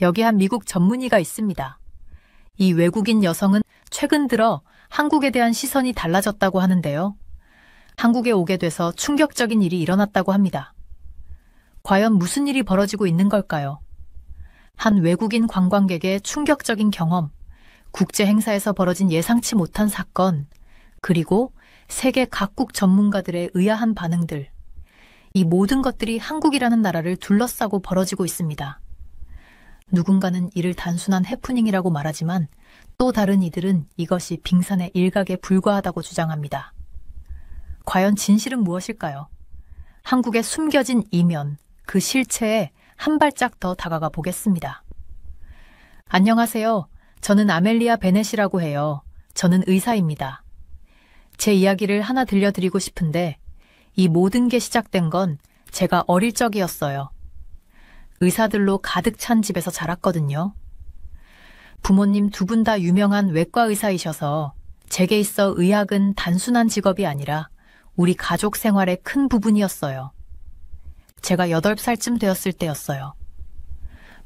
여기 한 미국 전문의가 있습니다. 이 외국인 여성은 최근 들어 한국에 대한 시선이 달라졌다고 하는데요. 한국에 오게 돼서 충격적인 일이 일어났다고 합니다. 과연 무슨 일이 벌어지고 있는 걸까요? 한 외국인 관광객의 충격적인 경험, 국제 행사에서 벌어진 예상치 못한 사건, 그리고 세계 각국 전문가들의 의아한 반응들. 이 모든 것들이 한국이라는 나라를 둘러싸고 벌어지고 있습니다. 누군가는 이를 단순한 해프닝이라고 말하지만 또 다른 이들은 이것이 빙산의 일각에 불과하다고 주장합니다. 과연 진실은 무엇일까요? 한국의 숨겨진 이면, 그 실체에 한 발짝 더 다가가 보겠습니다. 안녕하세요. 저는 아멜리아 베넷이라고 해요. 저는 의사입니다. 제 이야기를 하나 들려드리고 싶은데 이 모든 게 시작된 건 제가 어릴 적이었어요. 의사들로 가득 찬 집에서 자랐거든요. 부모님 두 분 다 유명한 외과 의사이셔서 제게 있어 의학은 단순한 직업이 아니라 우리 가족 생활의 큰 부분이었어요. 제가 8살쯤 되었을 때였어요.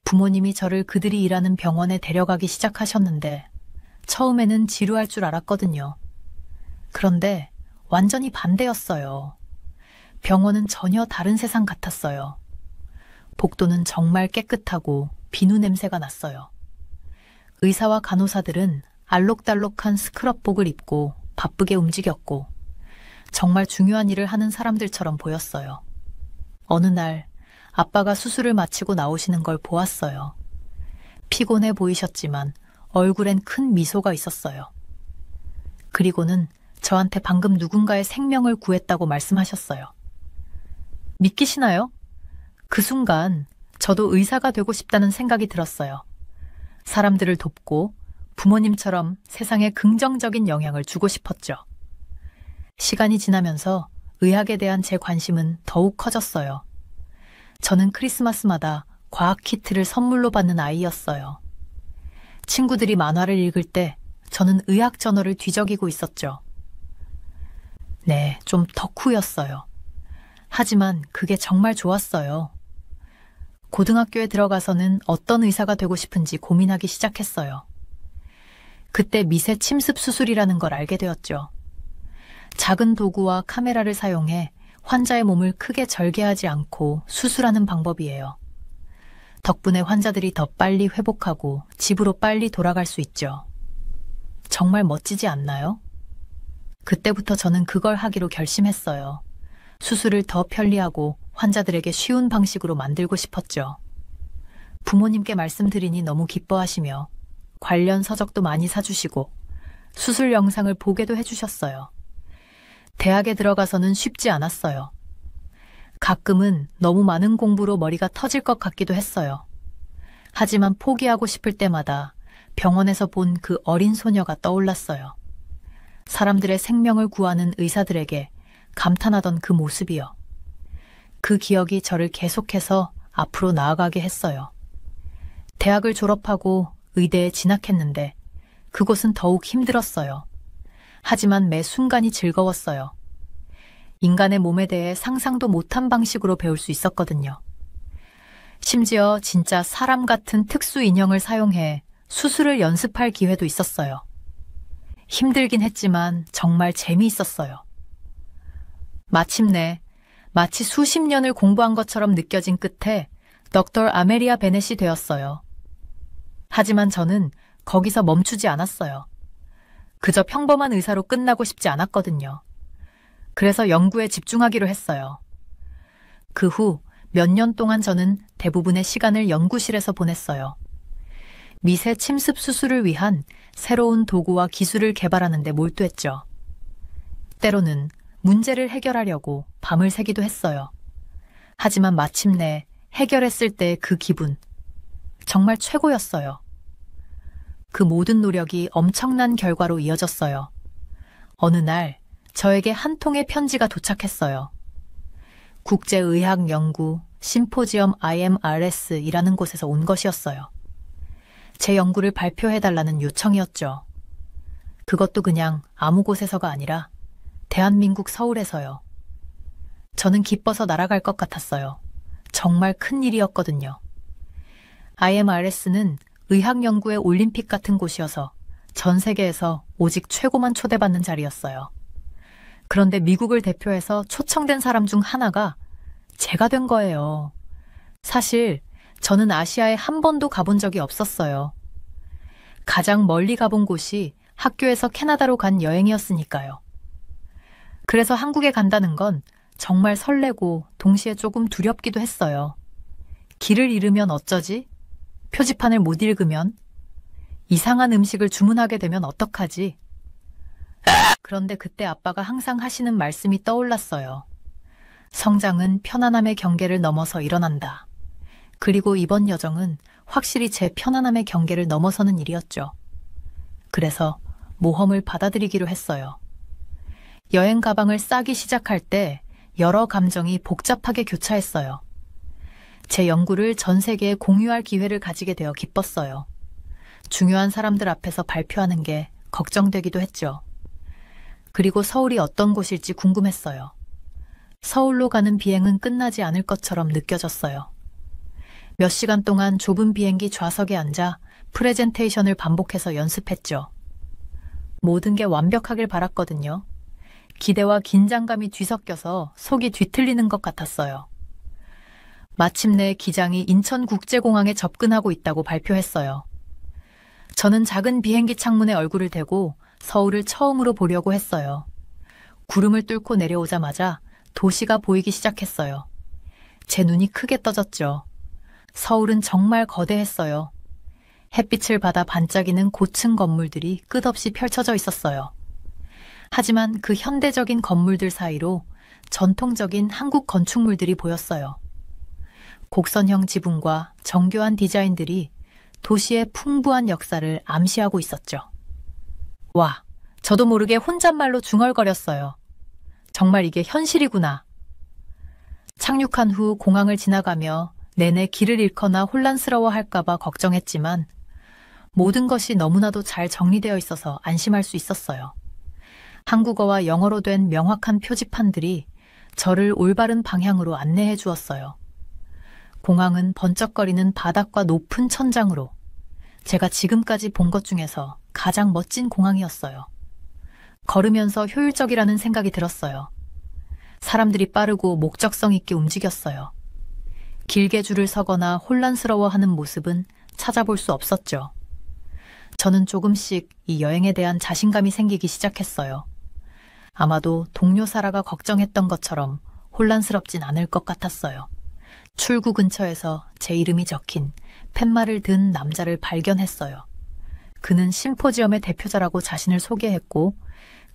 부모님이 저를 그들이 일하는 병원에 데려가기 시작하셨는데 처음에는 지루할 줄 알았거든요. 그런데 완전히 반대였어요. 병원은 전혀 다른 세상 같았어요. 복도는 정말 깨끗하고 비누 냄새가 났어요. 의사와 간호사들은 알록달록한 스크럽복을 입고 바쁘게 움직였고 정말 중요한 일을 하는 사람들처럼 보였어요. 어느 날 아빠가 수술을 마치고 나오시는 걸 보았어요. 피곤해 보이셨지만 얼굴엔 큰 미소가 있었어요. 그리고는 저한테 방금 누군가의 생명을 구했다고 말씀하셨어요. 믿기시나요? 그 순간 저도 의사가 되고 싶다는 생각이 들었어요. 사람들을 돕고 부모님처럼 세상에 긍정적인 영향을 주고 싶었죠. 시간이 지나면서 의학에 대한 제 관심은 더욱 커졌어요. 저는 크리스마스마다 과학 키트를 선물로 받는 아이였어요. 친구들이 만화를 읽을 때 저는 의학 저널을 뒤적이고 있었죠. 네, 좀 덕후였어요. 하지만 그게 정말 좋았어요. 고등학교에 들어가서는 어떤 의사가 되고 싶은지 고민하기 시작했어요. 그때 미세 침습 수술이라는 걸 알게 되었죠. 작은 도구와 카메라를 사용해 환자의 몸을 크게 절개하지 않고 수술하는 방법이에요. 덕분에 환자들이 더 빨리 회복하고 집으로 빨리 돌아갈 수 있죠. 정말 멋지지 않나요? 그때부터 저는 그걸 하기로 결심했어요. 수술을 더 편리하고 환자들에게 쉬운 방식으로 만들고 싶었죠. 부모님께 말씀드리니 너무 기뻐하시며 관련 서적도 많이 사주시고 수술 영상을 보게도 해주셨어요. 대학에 들어가서는 쉽지 않았어요. 가끔은 너무 많은 공부로 머리가 터질 것 같기도 했어요. 하지만 포기하고 싶을 때마다 병원에서 본 그 어린 소녀가 떠올랐어요. 사람들의 생명을 구하는 의사들에게 감탄하던 그 모습이요. 그 기억이 저를 계속해서 앞으로 나아가게 했어요. 대학을 졸업하고 의대에 진학했는데 그곳은 더욱 힘들었어요. 하지만 매 순간이 즐거웠어요. 인간의 몸에 대해 상상도 못한 방식으로 배울 수 있었거든요. 심지어 진짜 사람 같은 특수 인형을 사용해 수술을 연습할 기회도 있었어요. 힘들긴 했지만 정말 재미있었어요. 마침내 마치 수십 년을 공부한 것처럼 느껴진 끝에 덕터 아멜리아 베넷이 되었어요. 하지만 저는 거기서 멈추지 않았어요. 그저 평범한 의사로 끝나고 싶지 않았거든요. 그래서 연구에 집중하기로 했어요. 그 후 몇 년 동안 저는 대부분의 시간을 연구실에서 보냈어요. 미세 침습 수술을 위한 새로운 도구와 기술을 개발하는 데 몰두했죠. 때로는 문제를 해결하려고 밤을 새기도 했어요. 하지만 마침내 해결했을 때의 그 기분, 정말 최고였어요. 그 모든 노력이 엄청난 결과로 이어졌어요. 어느 날 저에게 한 통의 편지가 도착했어요. 국제의학연구 심포지엄 IMRS이라는 곳에서 온 것이었어요. 제 연구를 발표해달라는 요청이었죠. 그것도 그냥 아무 곳에서가 아니라 대한민국 서울에서요. 저는 기뻐서 날아갈 것 같았어요. 정말 큰 일이었거든요. IMRS는 의학 연구의 올림픽 같은 곳이어서 전 세계에서 오직 최고만 초대받는 자리였어요. 그런데 미국을 대표해서 초청된 사람 중 하나가 제가 된 거예요. 사실 저는 아시아에 한 번도 가본 적이 없었어요. 가장 멀리 가본 곳이 학교에서 캐나다로 간 여행이었으니까요. 그래서 한국에 간다는 건 정말 설레고 동시에 조금 두렵기도 했어요. 길을 잃으면 어쩌지? 표지판을 못 읽으면? 이상한 음식을 주문하게 되면 어떡하지? 그런데 그때 아빠가 항상 하시는 말씀이 떠올랐어요. 성장은 편안함의 경계를 넘어서 일어난다. 그리고 이번 여정은 확실히 제 편안함의 경계를 넘어서는 일이었죠. 그래서 모험을 받아들이기로 했어요. 여행 가방을 싸기 시작할 때 여러 감정이 복잡하게 교차했어요. 제 연구를 전 세계에 공유할 기회를 가지게 되어 기뻤어요. 중요한 사람들 앞에서 발표하는 게 걱정되기도 했죠. 그리고 서울이 어떤 곳일지 궁금했어요. 서울로 가는 비행은 끝나지 않을 것처럼 느껴졌어요. 몇 시간 동안 좁은 비행기 좌석에 앉아 프레젠테이션을 반복해서 연습했죠. 모든 게 완벽하길 바랐거든요. 기대와 긴장감이 뒤섞여서 속이 뒤틀리는 것 같았어요. 마침내 기장이 인천국제공항에 접근하고 있다고 발표했어요. 저는 작은 비행기 창문에 얼굴을 대고 서울을 처음으로 보려고 했어요. 구름을 뚫고 내려오자마자 도시가 보이기 시작했어요. 제 눈이 크게 떠졌죠. 서울은 정말 거대했어요. 햇빛을 받아 반짝이는 고층 건물들이 끝없이 펼쳐져 있었어요. 하지만 그 현대적인 건물들 사이로 전통적인 한국 건축물들이 보였어요. 곡선형 지붕과 정교한 디자인들이 도시의 풍부한 역사를 암시하고 있었죠. 와, 저도 모르게 혼잣말로 중얼거렸어요. 정말 이게 현실이구나. 착륙한 후 공항을 지나가며 내내 길을 잃거나 혼란스러워할까봐 걱정했지만 모든 것이 너무나도 잘 정리되어 있어서 안심할 수 있었어요. 한국어와 영어로 된 명확한 표지판들이 저를 올바른 방향으로 안내해 주었어요. 공항은 번쩍거리는 바닥과 높은 천장으로 제가 지금까지 본 것 중에서 가장 멋진 공항이었어요. 걸으면서 효율적이라는 생각이 들었어요. 사람들이 빠르고 목적성 있게 움직였어요. 길게 줄을 서거나 혼란스러워하는 모습은 찾아볼 수 없었죠. 저는 조금씩 이 여행에 대한 자신감이 생기기 시작했어요. 아마도 동료 사라가 걱정했던 것처럼 혼란스럽진 않을 것 같았어요. 출구 근처에서 제 이름이 적힌 팻말을 든 남자를 발견했어요. 그는 심포지엄의 대표자라고 자신을 소개했고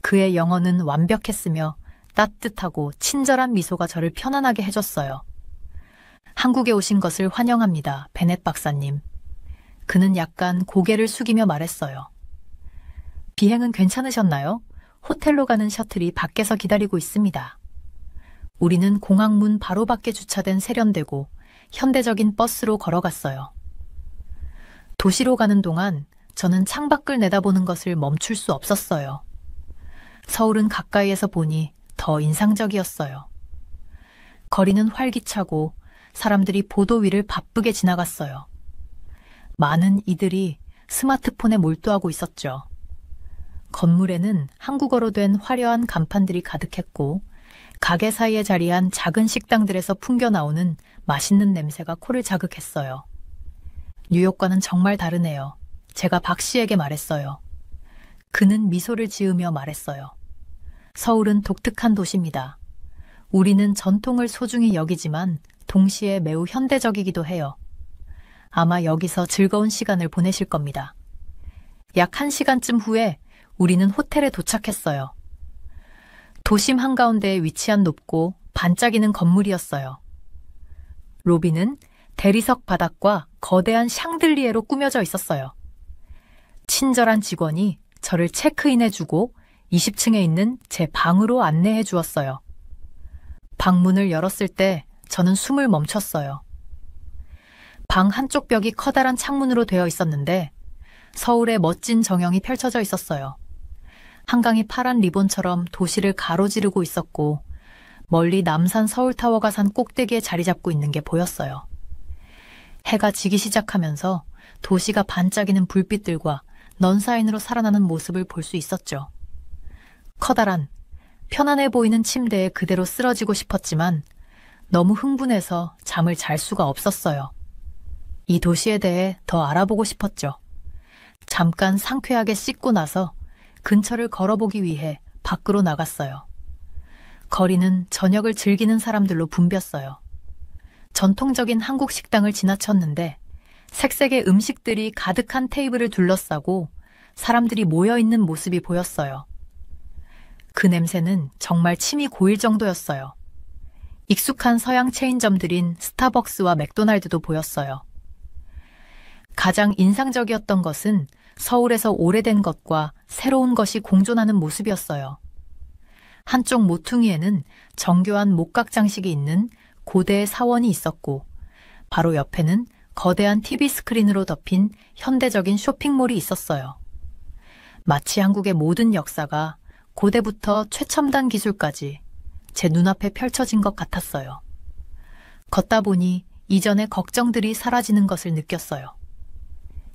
그의 영어는 완벽했으며 따뜻하고 친절한 미소가 저를 편안하게 해줬어요. 한국에 오신 것을 환영합니다, 베넷 박사님. 그는 약간 고개를 숙이며 말했어요. 비행은 괜찮으셨나요? 호텔로 가는 셔틀이 밖에서 기다리고 있습니다. 우리는 공항 문 바로 밖에 주차된 세련되고 현대적인 버스로 걸어갔어요. 도시로 가는 동안 저는 창밖을 내다보는 것을 멈출 수 없었어요. 서울은 가까이에서 보니 더 인상적이었어요. 거리는 활기차고 사람들이 보도 위를 바쁘게 지나갔어요. 많은 이들이 스마트폰에 몰두하고 있었죠. 건물에는 한국어로 된 화려한 간판들이 가득했고 가게 사이에 자리한 작은 식당들에서 풍겨나오는 맛있는 냄새가 코를 자극했어요. 뉴욕과는 정말 다르네요. 제가 박 씨에게 말했어요. 그는 미소를 지으며 말했어요. 서울은 독특한 도시입니다. 우리는 전통을 소중히 여기지만 동시에 매우 현대적이기도 해요. 아마 여기서 즐거운 시간을 보내실 겁니다. 약 1시간쯤 후에 우리는 호텔에 도착했어요. 도심 한가운데에 위치한 높고 반짝이는 건물이었어요. 로비는 대리석 바닥과 거대한 샹들리에로 꾸며져 있었어요. 친절한 직원이 저를 체크인해주고 20층에 있는 제 방으로 안내해 주었어요. 방문을 열었을 때 저는 숨을 멈췄어요. 방 한쪽 벽이 커다란 창문으로 되어 있었는데 서울의 멋진 정형이 펼쳐져 있었어요. 한강이 파란 리본처럼 도시를 가로지르고 있었고 멀리 남산 서울타워가 산 꼭대기에 자리 잡고 있는 게 보였어요. 해가 지기 시작하면서 도시가 반짝이는 불빛들과 넌사인으로 살아나는 모습을 볼 수 있었죠. 커다란, 편안해 보이는 침대에 그대로 쓰러지고 싶었지만 너무 흥분해서 잠을 잘 수가 없었어요. 이 도시에 대해 더 알아보고 싶었죠. 잠깐 상쾌하게 씻고 나서 근처를 걸어보기 위해 밖으로 나갔어요. 거리는 저녁을 즐기는 사람들로 붐볐어요. 전통적인 한국 식당을 지나쳤는데 색색의 음식들이 가득한 테이블을 둘러싸고 사람들이 모여있는 모습이 보였어요. 그 냄새는 정말 침이 고일 정도였어요. 익숙한 서양 체인점들인 스타벅스와 맥도날드도 보였어요. 가장 인상적이었던 것은 서울에서 오래된 것과 새로운 것이 공존하는 모습이었어요. 한쪽 모퉁이에는 정교한 목각 장식이 있는 고대의 사원이 있었고 바로 옆에는 거대한 TV 스크린으로 덮인 현대적인 쇼핑몰이 있었어요. 마치 한국의 모든 역사가 고대부터 최첨단 기술까지 제 눈앞에 펼쳐진 것 같았어요. 걷다 보니 이전의 걱정들이 사라지는 것을 느꼈어요.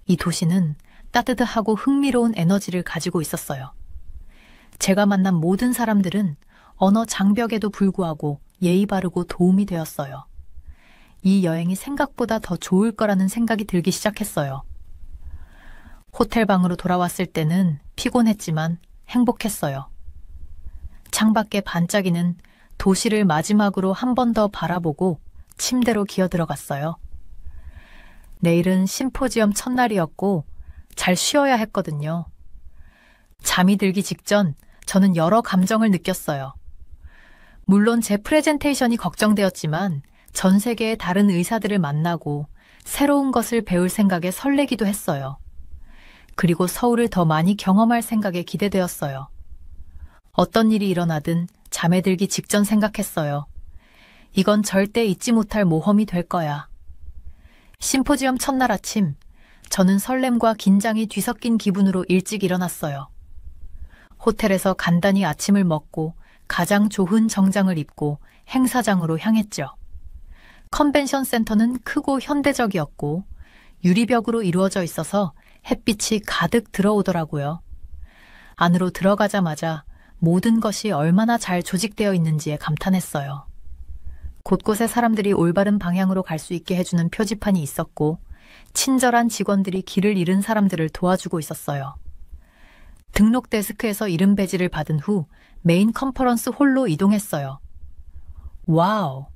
이 도시는 따뜻하고 흥미로운 에너지를 가지고 있었어요. 제가 만난 모든 사람들은 언어 장벽에도 불구하고 예의 바르고 도움이 되었어요. 이 여행이 생각보다 더 좋을 거라는 생각이 들기 시작했어요. 호텔 방으로 돌아왔을 때는 피곤했지만 행복했어요. 창밖에 반짝이는 도시를 마지막으로 한 번 더 바라보고 침대로 기어들어갔어요. 내일은 심포지엄 첫날이었고 잘 쉬어야 했거든요. 잠이 들기 직전 저는 여러 감정을 느꼈어요. 물론 제 프레젠테이션이 걱정되었지만 전 세계의 다른 의사들을 만나고 새로운 것을 배울 생각에 설레기도 했어요. 그리고 서울을 더 많이 경험할 생각에 기대되었어요. 어떤 일이 일어나든 잠에 들기 직전 생각했어요. 이건 절대 잊지 못할 모험이 될 거야. 심포지엄 첫날 아침, 저는 설렘과 긴장이 뒤섞인 기분으로 일찍 일어났어요. 호텔에서 간단히 아침을 먹고 가장 좋은 정장을 입고 행사장으로 향했죠. 컨벤션 센터는 크고 현대적이었고 유리벽으로 이루어져 있어서 햇빛이 가득 들어오더라고요. 안으로 들어가자마자 모든 것이 얼마나 잘 조직되어 있는지에 감탄했어요. 곳곳에 사람들이 올바른 방향으로 갈 수 있게 해주는 표지판이 있었고 친절한 직원들이 길을 잃은 사람들을 도와주고 있었어요. 등록 데스크에서 이름 배지를 받은 후 메인 컨퍼런스 홀로 이동했어요. 와우!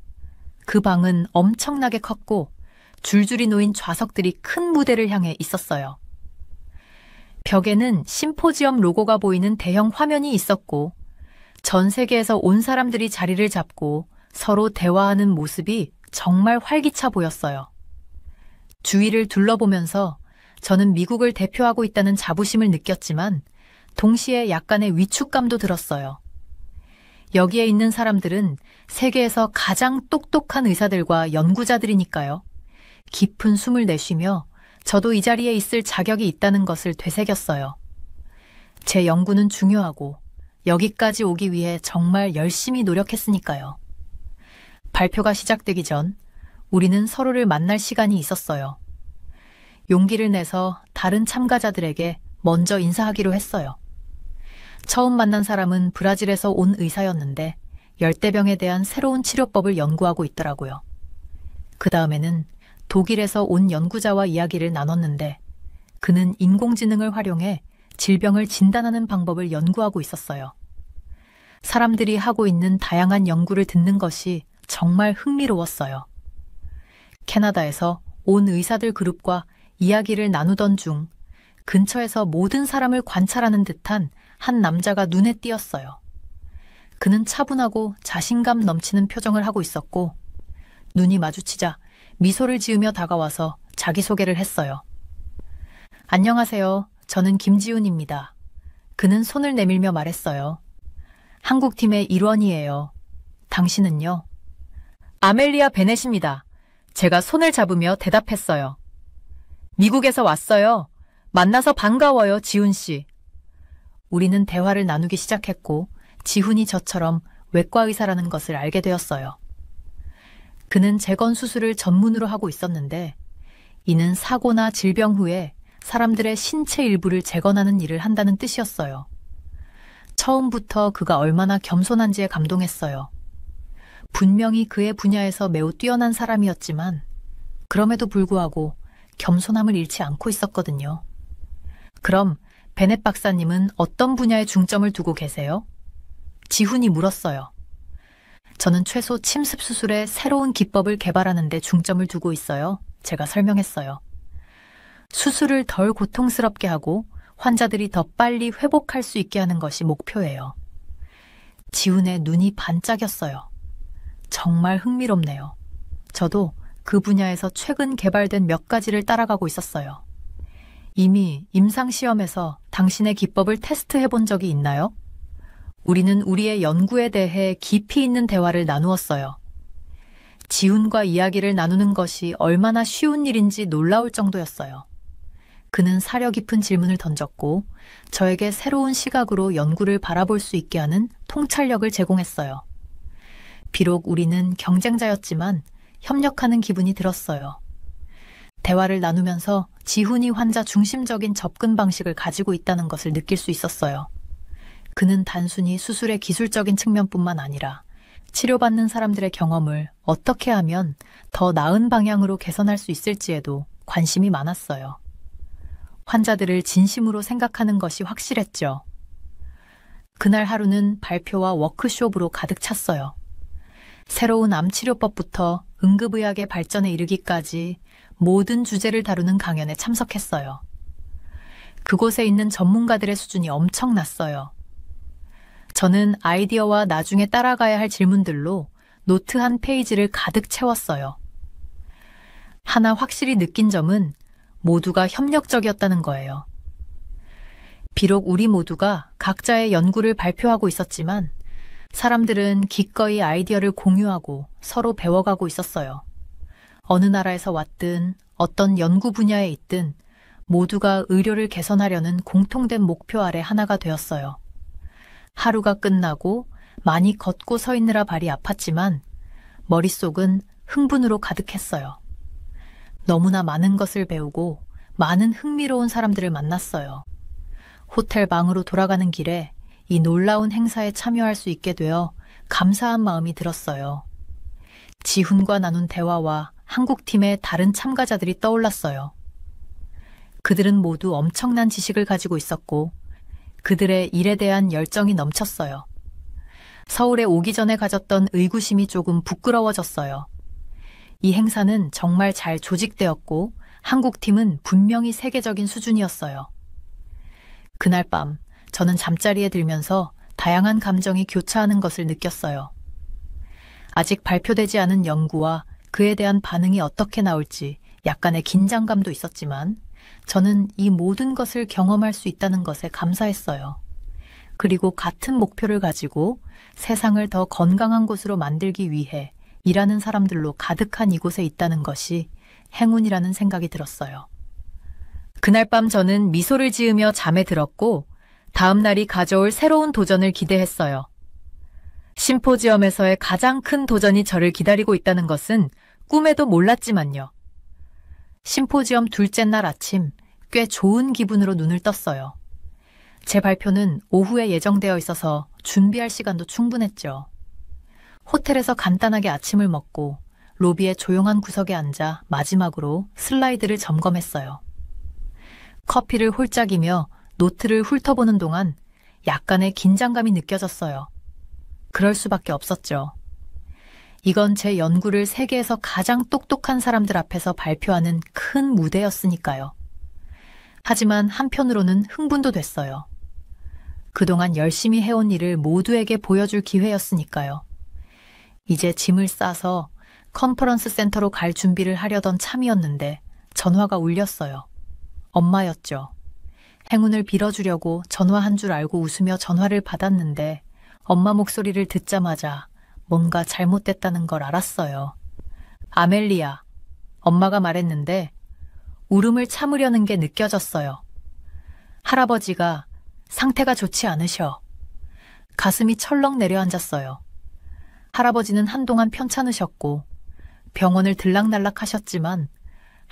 그 방은 엄청나게 컸고 줄줄이 놓인 좌석들이 큰 무대를 향해 있었어요. 벽에는 심포지엄 로고가 보이는 대형 화면이 있었고 전 세계에서 온 사람들이 자리를 잡고 서로 대화하는 모습이 정말 활기차 보였어요. 주위를 둘러보면서 저는 미국을 대표하고 있다는 자부심을 느꼈지만 동시에 약간의 위축감도 들었어요. 여기에 있는 사람들은 세계에서 가장 똑똑한 의사들과 연구자들이니까요. 깊은 숨을 내쉬며 저도 이 자리에 있을 자격이 있다는 것을 되새겼어요. 제 연구는 중요하고 여기까지 오기 위해 정말 열심히 노력했으니까요. 발표가 시작되기 전 우리는 서로를 만날 시간이 있었어요. 용기를 내서 다른 참가자들에게 먼저 인사하기로 했어요. 처음 만난 사람은 브라질에서 온 의사였는데 열대병에 대한 새로운 치료법을 연구하고 있더라고요. 그 다음에는 독일에서 온 연구자와 이야기를 나눴는데 그는 인공지능을 활용해 질병을 진단하는 방법을 연구하고 있었어요. 사람들이 하고 있는 다양한 연구를 듣는 것이 정말 흥미로웠어요. 캐나다에서 온 의사들 그룹과 이야기를 나누던 중 근처에서 모든 사람을 관찰하는 듯한 한 남자가 눈에 띄었어요. 그는 차분하고 자신감 넘치는 표정을 하고 있었고 눈이 마주치자 미소를 지으며 다가와서 자기소개를 했어요. 안녕하세요. 저는 김지훈입니다. 그는 손을 내밀며 말했어요. 한국팀의 일원이에요. 당신은요? 아멜리아 베넷입니다. 제가 손을 잡으며 대답했어요. 미국에서 왔어요. 만나서 반가워요, 지훈 씨. 우리는 대화를 나누기 시작했고 지훈이 저처럼 외과 의사라는 것을 알게 되었어요. 그는 재건 수술을 전문으로 하고 있었는데 이는 사고나 질병 후에 사람들의 신체 일부를 재건하는 일을 한다는 뜻이었어요. 처음부터 그가 얼마나 겸손한지에 감동했어요. 분명히 그의 분야에서 매우 뛰어난 사람이었지만 그럼에도 불구하고 겸손함을 잃지 않고 있었거든요. 그럼 베넷 박사님은 어떤 분야에 중점을 두고 계세요? 지훈이 물었어요. 저는 최소 침습 수술의 새로운 기법을 개발하는 데 중점을 두고 있어요. 제가 설명했어요. 수술을 덜 고통스럽게 하고 환자들이 더 빨리 회복할 수 있게 하는 것이 목표예요. 지훈의 눈이 반짝였어요. 정말 흥미롭네요. 저도 그 분야에서 최근 개발된 몇 가지를 따라가고 있었어요. 이미 임상시험에서 당신의 기법을 테스트해 본 적이 있나요? 우리는 우리의 연구에 대해 깊이 있는 대화를 나누었어요. 지훈과 이야기를 나누는 것이 얼마나 쉬운 일인지 놀라울 정도였어요. 그는 사려 깊은 질문을 던졌고 저에게 새로운 시각으로 연구를 바라볼 수 있게 하는 통찰력을 제공했어요. 비록 우리는 경쟁자였지만 협력하는 기분이 들었어요. 대화를 나누면서 지훈이 환자 중심적인 접근 방식을 가지고 있다는 것을 느낄 수 있었어요. 그는 단순히 수술의 기술적인 측면뿐만 아니라 치료받는 사람들의 경험을 어떻게 하면 더 나은 방향으로 개선할 수 있을지에도 관심이 많았어요. 환자들을 진심으로 생각하는 것이 확실했죠. 그날 하루는 발표와 워크숍으로 가득 찼어요. 새로운 암치료법부터 응급의학의 발전에 이르기까지 모든 주제를 다루는 강연에 참석했어요. 그곳에 있는 전문가들의 수준이 엄청났어요. 저는 아이디어와 나중에 따라가야 할 질문들로 노트 한 페이지를 가득 채웠어요. 하나 확실히 느낀 점은 모두가 협력적이었다는 거예요. 비록 우리 모두가 각자의 연구를 발표하고 있었지만 사람들은 기꺼이 아이디어를 공유하고 서로 배워가고 있었어요. 어느 나라에서 왔든 어떤 연구 분야에 있든 모두가 의료를 개선하려는 공통된 목표 아래 하나가 되었어요. 하루가 끝나고 많이 걷고 서 있느라 발이 아팠지만 머릿속은 흥분으로 가득했어요. 너무나 많은 것을 배우고 많은 흥미로운 사람들을 만났어요. 호텔 방으로 돌아가는 길에 이 놀라운 행사에 참여할 수 있게 되어 감사한 마음이 들었어요. 지훈과 나눈 대화와 한국팀의 다른 참가자들이 떠올랐어요. 그들은 모두 엄청난 지식을 가지고 있었고 그들의 일에 대한 열정이 넘쳤어요. 서울에 오기 전에 가졌던 의구심이 조금 부끄러워졌어요. 이 행사는 정말 잘 조직되었고 한국팀은 분명히 세계적인 수준이었어요. 그날 밤 저는 잠자리에 들면서 다양한 감정이 교차하는 것을 느꼈어요. 아직 발표되지 않은 연구와 그에 대한 반응이 어떻게 나올지 약간의 긴장감도 있었지만 저는 이 모든 것을 경험할 수 있다는 것에 감사했어요. 그리고 같은 목표를 가지고 세상을 더 건강한 곳으로 만들기 위해 일하는 사람들로 가득한 이곳에 있다는 것이 행운이라는 생각이 들었어요. 그날 밤 저는 미소를 지으며 잠에 들었고 다음 날이 가져올 새로운 도전을 기대했어요. 심포지엄에서의 가장 큰 도전이 저를 기다리고 있다는 것은 꿈에도 몰랐지만요. 심포지엄 둘째 날 아침 꽤 좋은 기분으로 눈을 떴어요. 제 발표는 오후에 예정되어 있어서 준비할 시간도 충분했죠. 호텔에서 간단하게 아침을 먹고 로비의 조용한 구석에 앉아 마지막으로 슬라이드를 점검했어요. 커피를 홀짝이며 노트를 훑어보는 동안 약간의 긴장감이 느껴졌어요. 그럴 수밖에 없었죠. 이건 제 연구를 세계에서 가장 똑똑한 사람들 앞에서 발표하는 큰 무대였으니까요. 하지만 한편으로는 흥분도 됐어요. 그동안 열심히 해온 일을 모두에게 보여줄 기회였으니까요. 이제 짐을 싸서 컨퍼런스 센터로 갈 준비를 하려던 참이었는데 전화가 울렸어요. 엄마였죠. 행운을 빌어주려고 전화한 줄 알고 웃으며 전화를 받았는데 엄마 목소리를 듣자마자 뭔가 잘못됐다는 걸 알았어요. 아멜리아, 엄마가 말했는데 울음을 참으려는 게 느껴졌어요. 할아버지가 상태가 좋지 않으셔. 가슴이 철렁 내려앉았어요. 할아버지는 한동안 편찮으셨고 병원을 들락날락 하셨지만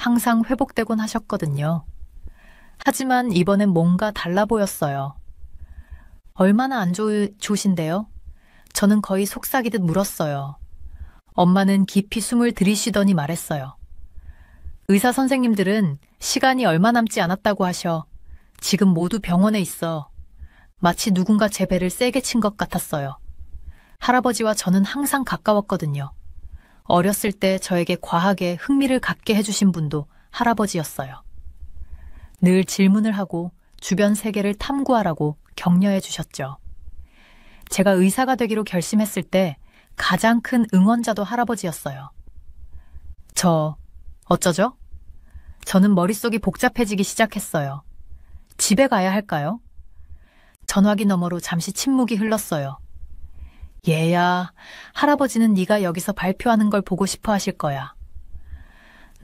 항상 회복되곤 하셨거든요. 하지만 이번엔 뭔가 달라 보였어요. 얼마나 안 좋으신데요? 저는 거의 속삭이듯 물었어요. 엄마는 깊이 숨을 들이쉬더니 말했어요. 의사 선생님들은 시간이 얼마 남지 않았다고 하셔. 지금 모두 병원에 있어. 마치 누군가 제 배를 세게 친 것 같았어요. 할아버지와 저는 항상 가까웠거든요. 어렸을 때 저에게 과학에 흥미를 갖게 해주신 분도 할아버지였어요. 늘 질문을 하고 주변 세계를 탐구하라고 격려해 주셨죠. 제가 의사가 되기로 결심했을 때 가장 큰 응원자도 할아버지였어요. 어쩌죠? 저는 머릿속이 복잡해지기 시작했어요. 집에 가야 할까요? 전화기 너머로 잠시 침묵이 흘렀어요. 얘야, 할아버지는 네가 여기서 발표하는 걸 보고 싶어 하실 거야.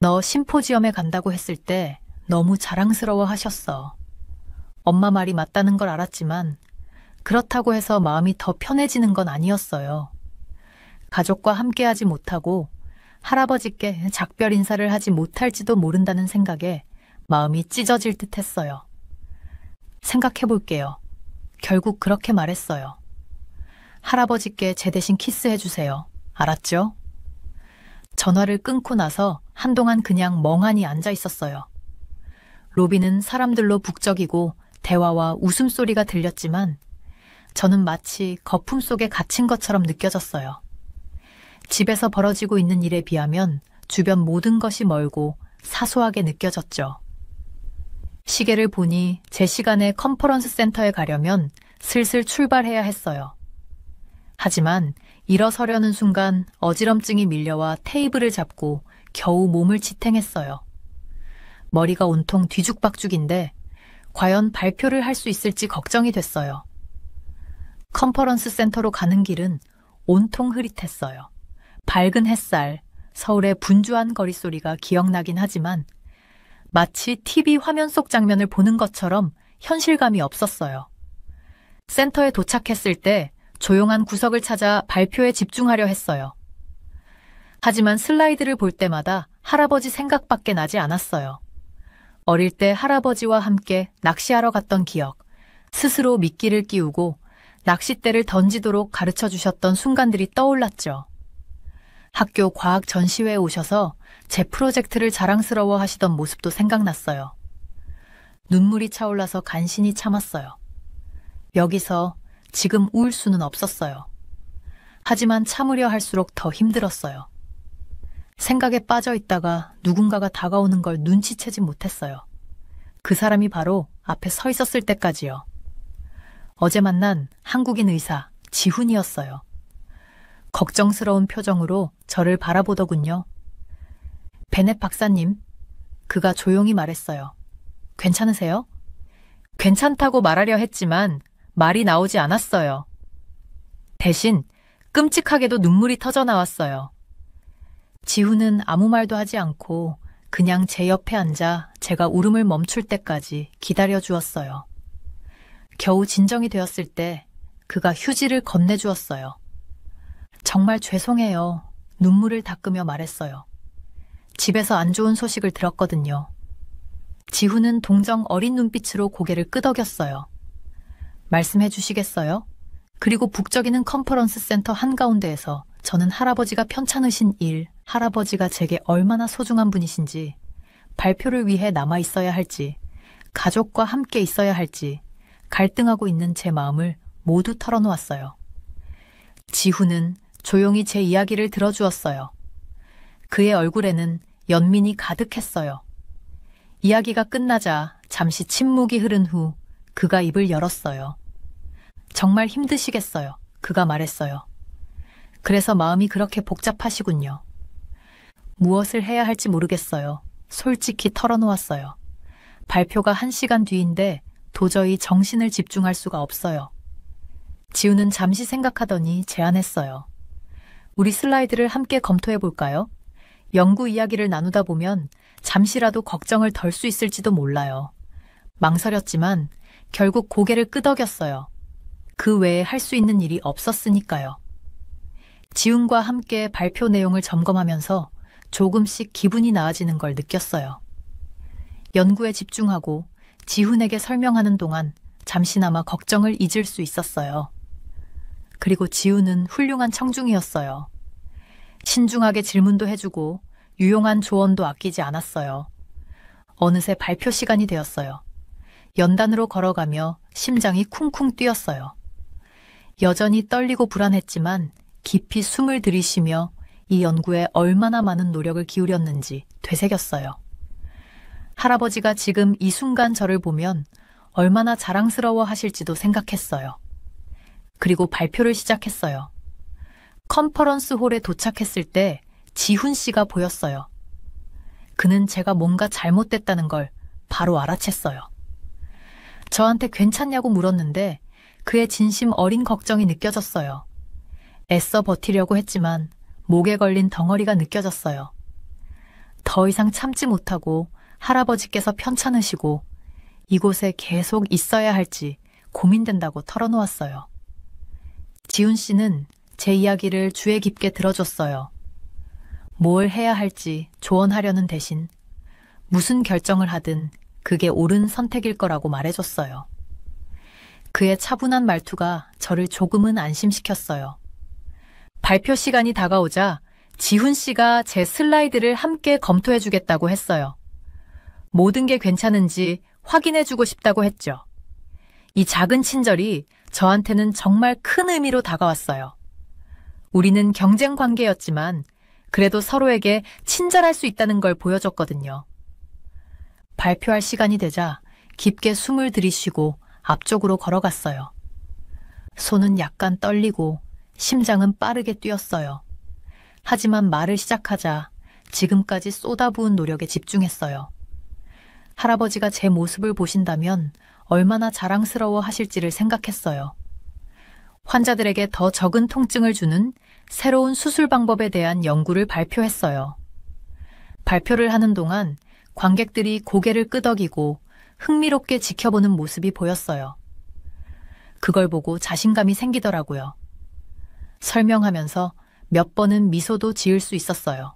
너 심포지엄에 간다고 했을 때 너무 자랑스러워 하셨어. 엄마 말이 맞다는 걸 알았지만 그렇다고 해서 마음이 더 편해지는 건 아니었어요. 가족과 함께하지 못하고 할아버지께 작별 인사를 하지 못할지도 모른다는 생각에 마음이 찢어질 듯 했어요. 생각해 볼게요. 결국 그렇게 말했어요. 할아버지께 제 대신 키스해 주세요. 알았죠? 전화를 끊고 나서 한동안 그냥 멍하니 앉아 있었어요. 로비는 사람들로 북적이고 대화와 웃음소리가 들렸지만 저는 마치 거품 속에 갇힌 것처럼 느껴졌어요. 집에서 벌어지고 있는 일에 비하면 주변 모든 것이 멀고 사소하게 느껴졌죠. 시계를 보니 제 시간에 컨퍼런스 센터에 가려면 슬슬 출발해야 했어요. 하지만 일어서려는 순간 어지럼증이 밀려와 테이블을 잡고 겨우 몸을 지탱했어요. 머리가 온통 뒤죽박죽인데 과연 발표를 할 수 있을지 걱정이 됐어요. 컨퍼런스 센터로 가는 길은 온통 흐릿했어요. 밝은 햇살, 서울의 분주한 거리소리가 기억나긴 하지만 마치 TV 화면 속 장면을 보는 것처럼 현실감이 없었어요. 센터에 도착했을 때 조용한 구석을 찾아 발표에 집중하려 했어요. 하지만 슬라이드를 볼 때마다 할아버지 생각밖에 나지 않았어요. 어릴 때 할아버지와 함께 낚시하러 갔던 기억, 스스로 미끼를 끼우고 낚싯대를 던지도록 가르쳐 주셨던 순간들이 떠올랐죠. 학교 과학 전시회에 오셔서 제 프로젝트를 자랑스러워 하시던 모습도 생각났어요. 눈물이 차올라서 간신히 참았어요. 여기서 지금 울 수는 없었어요. 하지만 참으려 할수록 더 힘들었어요. 생각에 빠져 있다가 누군가가 다가오는 걸 눈치채지 못했어요. 그 사람이 바로 앞에 서 있었을 때까지요. 어제 만난 한국인 의사 지훈이었어요. 걱정스러운 표정으로 저를 바라보더군요. 베넷 박사님, 그가 조용히 말했어요. 괜찮으세요? 괜찮다고 말하려 했지만 말이 나오지 않았어요. 대신 끔찍하게도 눈물이 터져 나왔어요. 지훈은 아무 말도 하지 않고 그냥 제 옆에 앉아 제가 울음을 멈출 때까지 기다려 주었어요. 겨우 진정이 되었을 때 그가 휴지를 건네주었어요. 정말 죄송해요. 눈물을 닦으며 말했어요. 집에서 안 좋은 소식을 들었거든요. 지훈은 동정 어린 눈빛으로 고개를 끄덕였어요. 말씀해 주시겠어요? 그리고 북적이는 컨퍼런스 센터 한가운데에서 저는 할아버지가 편찮으신 일, 할아버지가 제게 얼마나 소중한 분이신지, 발표를 위해 남아 있어야 할지, 가족과 함께 있어야 할지, 갈등하고 있는 제 마음을 모두 털어놓았어요. 지훈은 조용히 제 이야기를 들어주었어요. 그의 얼굴에는 연민이 가득했어요. 이야기가 끝나자 잠시 침묵이 흐른 후 그가 입을 열었어요. 정말 힘드시겠어요. 그가 말했어요. 그래서 마음이 그렇게 복잡하시군요. 무엇을 해야 할지 모르겠어요. 솔직히 털어놓았어요. 발표가 1시간 뒤인데 도저히 정신을 집중할 수가 없어요. 지우는 잠시 생각하더니 제안했어요. 우리 슬라이드를 함께 검토해 볼까요? 연구 이야기를 나누다 보면 잠시라도 걱정을 덜 수 있을지도 몰라요. 망설였지만 결국 고개를 끄덕였어요. 그 외에 할 수 있는 일이 없었으니까요. 지훈과 함께 발표 내용을 점검하면서 조금씩 기분이 나아지는 걸 느꼈어요. 연구에 집중하고 지훈에게 설명하는 동안 잠시나마 걱정을 잊을 수 있었어요. 그리고 지훈은 훌륭한 청중이었어요. 신중하게 질문도 해주고 유용한 조언도 아끼지 않았어요. 어느새 발표 시간이 되었어요. 연단으로 걸어가며 심장이 쿵쿵 뛰었어요. 여전히 떨리고 불안했지만 깊이 숨을 들이쉬며 이 연구에 얼마나 많은 노력을 기울였는지 되새겼어요. 할아버지가 지금 이 순간 저를 보면 얼마나 자랑스러워 하실지도 생각했어요. 그리고 발표를 시작했어요. 컨퍼런스 홀에 도착했을 때 지훈 씨가 보였어요. 그는 제가 뭔가 잘못됐다는 걸 바로 알아챘어요. 저한테 괜찮냐고 물었는데 그의 진심 어린 걱정이 느껴졌어요. 애써 버티려고 했지만 목에 걸린 덩어리가 느껴졌어요. 더 이상 참지 못하고 할아버지께서 편찮으시고 이곳에 계속 있어야 할지 고민된다고 털어놓았어요. 지훈 씨는 제 이야기를 주의 깊게 들어줬어요. 뭘 해야 할지 조언하려는 대신 무슨 결정을 하든 그게 옳은 선택일 거라고 말해줬어요. 그의 차분한 말투가 저를 조금은 안심시켰어요. 발표 시간이 다가오자 지훈 씨가 제 슬라이드를 함께 검토해주겠다고 했어요. 모든 게 괜찮은지 확인해주고 싶다고 했죠. 이 작은 친절이 저한테는 정말 큰 의미로 다가왔어요. 우리는 경쟁 관계였지만 그래도 서로에게 친절할 수 있다는 걸 보여줬거든요. 발표할 시간이 되자 깊게 숨을 들이쉬고 앞쪽으로 걸어갔어요. 손은 약간 떨리고 심장은 빠르게 뛰었어요. 하지만 말을 시작하자 지금까지 쏟아부은 노력에 집중했어요. 할아버지가 제 모습을 보신다면 얼마나 자랑스러워 하실지를 생각했어요. 환자들에게 더 적은 통증을 주는 새로운 수술 방법에 대한 연구를 발표했어요. 발표를 하는 동안 관객들이 고개를 끄덕이고 흥미롭게 지켜보는 모습이 보였어요. 그걸 보고 자신감이 생기더라고요. 설명하면서 몇 번은 미소도 지을 수 있었어요.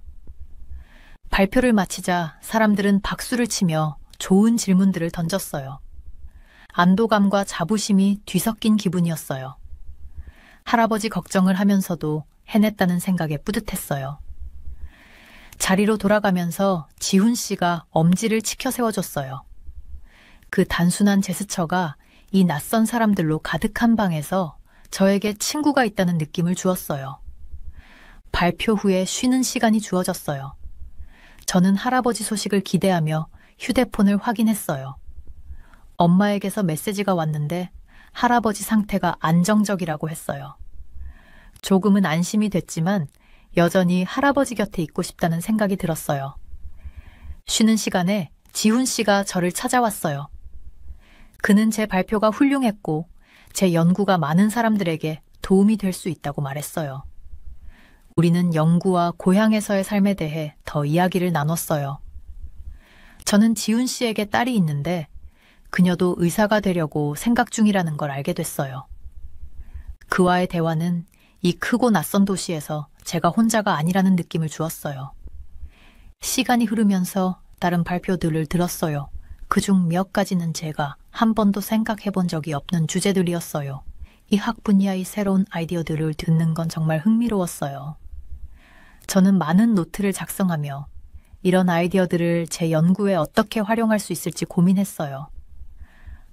발표를 마치자 사람들은 박수를 치며 좋은 질문들을 던졌어요. 안도감과 자부심이 뒤섞인 기분이었어요. 할아버지 걱정을 하면서도 해냈다는 생각에 뿌듯했어요. 자리로 돌아가면서 지훈 씨가 엄지를 치켜 세워줬어요. 그 단순한 제스처가 이 낯선 사람들로 가득한 방에서 저에게 친구가 있다는 느낌을 주었어요. 발표 후에 쉬는 시간이 주어졌어요. 저는 할아버지 소식을 기대하며 휴대폰을 확인했어요. 엄마에게서 메시지가 왔는데 할아버지 상태가 안정적이라고 했어요. 조금은 안심이 됐지만 여전히 할아버지 곁에 있고 싶다는 생각이 들었어요. 쉬는 시간에 지훈 씨가 저를 찾아왔어요. 그는 제 발표가 훌륭했고 제 연구가 많은 사람들에게 도움이 될 수 있다고 말했어요. 우리는 연구와 고향에서의 삶에 대해 더 이야기를 나눴어요. 저는 지훈 씨에게 딸이 있는데 그녀도 의사가 되려고 생각 중이라는 걸 알게 됐어요. 그와의 대화는 이 크고 낯선 도시에서 제가 혼자가 아니라는 느낌을 주었어요. 시간이 흐르면서 다른 발표들을 들었어요. 그중 몇 가지는 제가 한 번도 생각해 본 적이 없는 주제들이었어요. 이 학 분야의 새로운 아이디어들을 듣는 건 정말 흥미로웠어요. 저는 많은 노트를 작성하며 이런 아이디어들을 제 연구에 어떻게 활용할 수 있을지 고민했어요.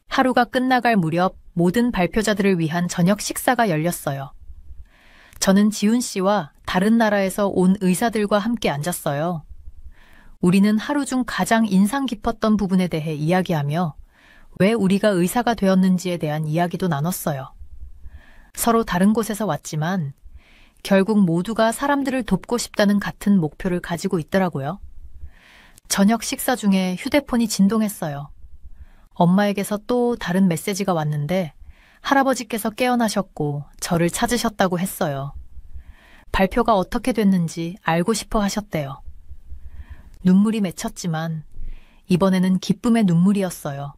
하루가 끝나갈 무렵 모든 발표자들을 위한 저녁 식사가 열렸어요. 저는 지훈 씨와 다른 나라에서 온 의사들과 함께 앉았어요. 우리는 하루 중 가장 인상 깊었던 부분에 대해 이야기하며 왜 우리가 의사가 되었는지에 대한 이야기도 나눴어요. 서로 다른 곳에서 왔지만 결국 모두가 사람들을 돕고 싶다는 같은 목표를 가지고 있더라고요. 저녁 식사 중에 휴대폰이 진동했어요. 엄마에게서 또 다른 메시지가 왔는데 할아버지께서 깨어나셨고 저를 찾으셨다고 했어요. 발표가 어떻게 됐는지 알고 싶어 하셨대요. 눈물이 맺혔지만 이번에는 기쁨의 눈물이었어요.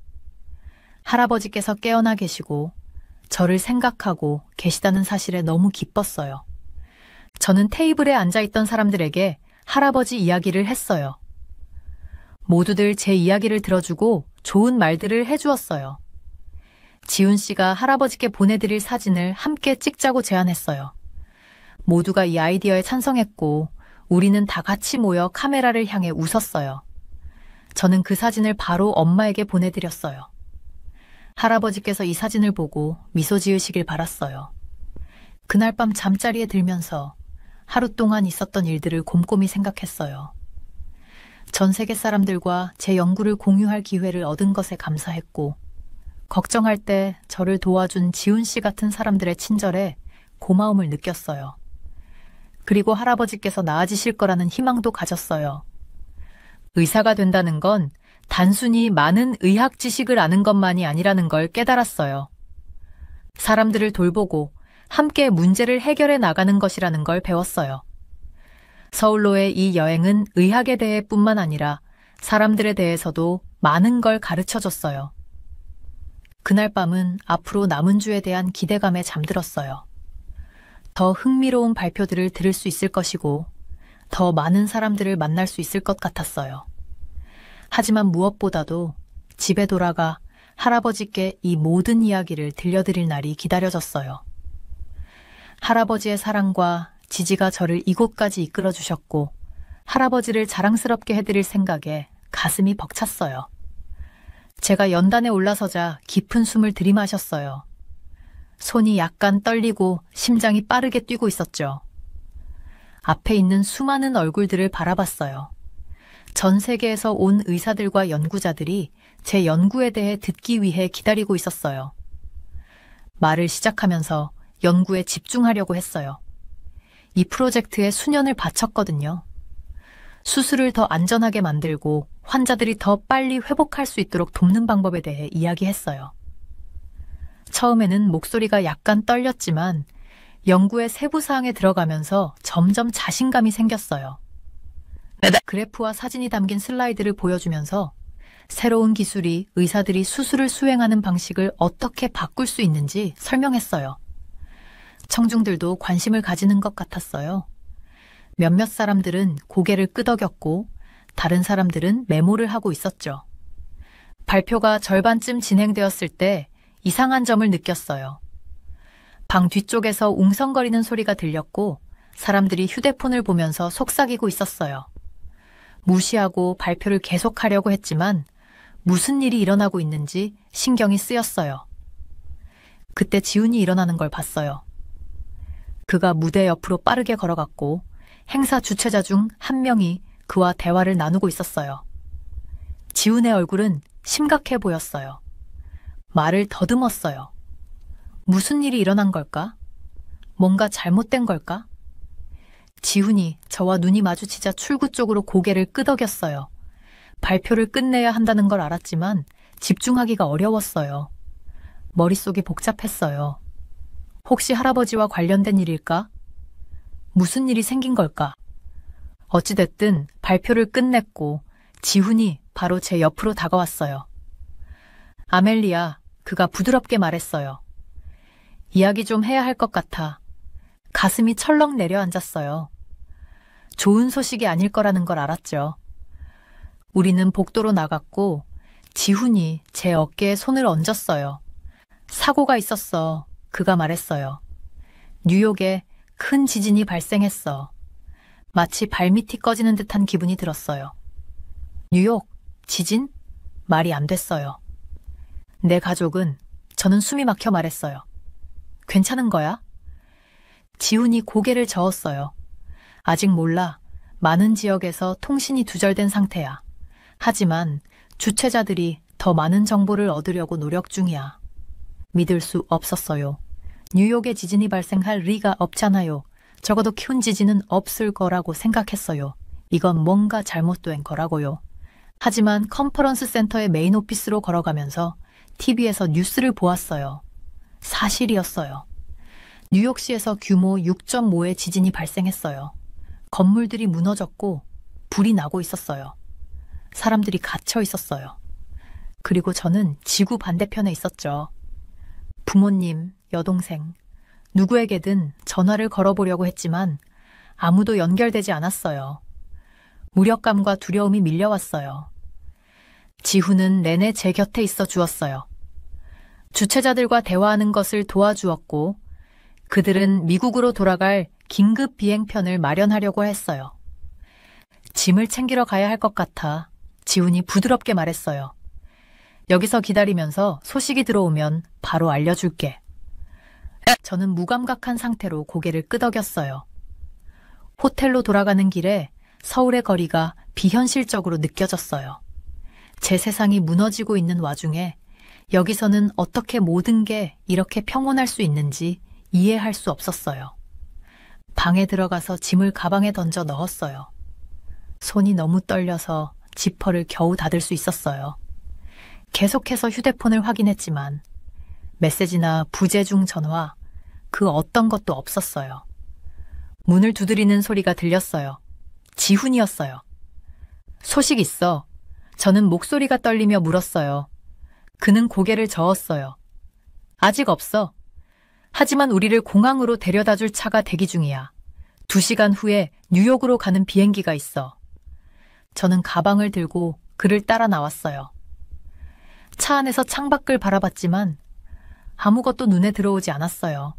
할아버지께서 깨어나 계시고 저를 생각하고 계시다는 사실에 너무 기뻤어요. 저는 테이블에 앉아있던 사람들에게 할아버지 이야기를 했어요. 모두들 제 이야기를 들어주고 좋은 말들을 해주었어요. 지훈 씨가 할아버지께 보내드릴 사진을 함께 찍자고 제안했어요. 모두가 이 아이디어에 찬성했고 우리는 다 같이 모여 카메라를 향해 웃었어요. 저는 그 사진을 바로 엄마에게 보내드렸어요. 할아버지께서 이 사진을 보고 미소 지으시길 바랐어요. 그날 밤 잠자리에 들면서 하루 동안 있었던 일들을 곰곰이 생각했어요. 전 세계 사람들과 제 연구를 공유할 기회를 얻은 것에 감사했고, 걱정할 때 저를 도와준 지훈 씨 같은 사람들의 친절에 고마움을 느꼈어요. 그리고 할아버지께서 나아지실 거라는 희망도 가졌어요. 의사가 된다는 건 단순히 많은 의학 지식을 아는 것만이 아니라는 걸 깨달았어요. 사람들을 돌보고 함께 문제를 해결해 나가는 것이라는 걸 배웠어요. 서울로의 이 여행은 의학에 대해 뿐만 아니라 사람들에 대해서도 많은 걸 가르쳐줬어요. 그날 밤은 앞으로 남은 주에 대한 기대감에 잠들었어요. 더 흥미로운 발표들을 들을 수 있을 것이고 더 많은 사람들을 만날 수 있을 것 같았어요. 하지만 무엇보다도 집에 돌아가 할아버지께 이 모든 이야기를 들려드릴 날이 기다려졌어요. 할아버지의 사랑과 지지가 저를 이곳까지 이끌어 주셨고 할아버지를 자랑스럽게 해드릴 생각에 가슴이 벅찼어요. 제가 연단에 올라서자 깊은 숨을 들이마셨어요. 손이 약간 떨리고 심장이 빠르게 뛰고 있었죠. 앞에 있는 수많은 얼굴들을 바라봤어요. 전 세계에서 온 의사들과 연구자들이 제 연구에 대해 듣기 위해 기다리고 있었어요. 말을 시작하면서 연구에 집중하려고 했어요. 이 프로젝트에 수년을 바쳤거든요. 수술을 더 안전하게 만들고 환자들이 더 빨리 회복할 수 있도록 돕는 방법에 대해 이야기했어요. 처음에는 목소리가 약간 떨렸지만 연구의 세부 사항에 들어가면서 점점 자신감이 생겼어요. 그래프와 사진이 담긴 슬라이드를 보여주면서 새로운 기술이 의사들이 수술을 수행하는 방식을 어떻게 바꿀 수 있는지 설명했어요. 청중들도 관심을 가지는 것 같았어요. 몇몇 사람들은 고개를 끄덕였고 다른 사람들은 메모를 하고 있었죠. 발표가 절반쯤 진행되었을 때 이상한 점을 느꼈어요. 방 뒤쪽에서 웅성거리는 소리가 들렸고 사람들이 휴대폰을 보면서 속삭이고 있었어요. 무시하고 발표를 계속하려고 했지만 무슨 일이 일어나고 있는지 신경이 쓰였어요. 그때 지훈이 일어나는 걸 봤어요. 그가 무대 옆으로 빠르게 걸어갔고 행사 주최자 중 한 명이 그와 대화를 나누고 있었어요. 지훈의 얼굴은 심각해 보였어요. 말을 더듬었어요. 무슨 일이 일어난 걸까? 뭔가 잘못된 걸까? 지훈이 저와 눈이 마주치자 출구 쪽으로 고개를 끄덕였어요. 발표를 끝내야 한다는 걸 알았지만 집중하기가 어려웠어요. 머릿속이 복잡했어요. 혹시 할아버지와 관련된 일일까? 무슨 일이 생긴 걸까? 어찌됐든 발표를 끝냈고 지훈이 바로 제 옆으로 다가왔어요. 아멜리아, 그가 부드럽게 말했어요. 이야기 좀 해야 할 것 같아. 가슴이 철렁 내려앉았어요. 좋은 소식이 아닐 거라는 걸 알았죠. 우리는 복도로 나갔고 지훈이 제 어깨에 손을 얹었어요. 사고가 있었어. 그가 말했어요. 뉴욕에 큰 지진이 발생했어. 마치 발밑이 꺼지는 듯한 기분이 들었어요. 뉴욕, 지진? 말이 안 됐어요. 내 가족은, 저는 숨이 막혀 말했어요. 괜찮은 거야? 지훈이 고개를 저었어요. 아직 몰라. 많은 지역에서 통신이 두절된 상태야. 하지만 주최자들이 더 많은 정보를 얻으려고 노력 중이야. 믿을 수 없었어요. 뉴욕에 지진이 발생할 리가 없잖아요. 적어도 큰 지진은 없을 거라고 생각했어요. 이건 뭔가 잘못된 거라고요. 하지만 컨퍼런스 센터의 메인 오피스로 걸어가면서 TV에서 뉴스를 보았어요. 사실이었어요. 뉴욕시에서 규모 6.5의 지진이 발생했어요. 건물들이 무너졌고 불이 나고 있었어요. 사람들이 갇혀 있었어요. 그리고 저는 지구 반대편에 있었죠. 부모님, 여동생, 누구에게든 전화를 걸어보려고 했지만 아무도 연결되지 않았어요. 무력감과 두려움이 밀려왔어요. 지훈은 내내 제 곁에 있어 주었어요. 주최자들과 대화하는 것을 도와주었고 그들은 미국으로 돌아갈 긴급 비행편을 마련하려고 했어요. 짐을 챙기러 가야 할 것 같아 지훈이 부드럽게 말했어요. 여기서 기다리면서 소식이 들어오면 바로 알려줄게. 저는 무감각한 상태로 고개를 끄덕였어요. 호텔로 돌아가는 길에 서울의 거리가 비현실적으로 느껴졌어요. 제 세상이 무너지고 있는 와중에 여기서는 어떻게 모든 게 이렇게 평온할 수 있는지 이해할 수 없었어요. 방에 들어가서 짐을 가방에 던져 넣었어요. 손이 너무 떨려서 지퍼를 겨우 닫을 수 있었어요. 계속해서 휴대폰을 확인했지만 메시지나 부재중 전화, 그 어떤 것도 없었어요. 문을 두드리는 소리가 들렸어요. 지훈이었어요. 소식 있어. 저는 목소리가 떨리며 물었어요. 그는 고개를 저었어요. 아직 없어. 하지만 우리를 공항으로 데려다 줄 차가 대기 중이야. 2시간 후에 뉴욕으로 가는 비행기가 있어. 저는 가방을 들고 그를 따라 나왔어요. 차 안에서 창밖을 바라봤지만 아무것도 눈에 들어오지 않았어요.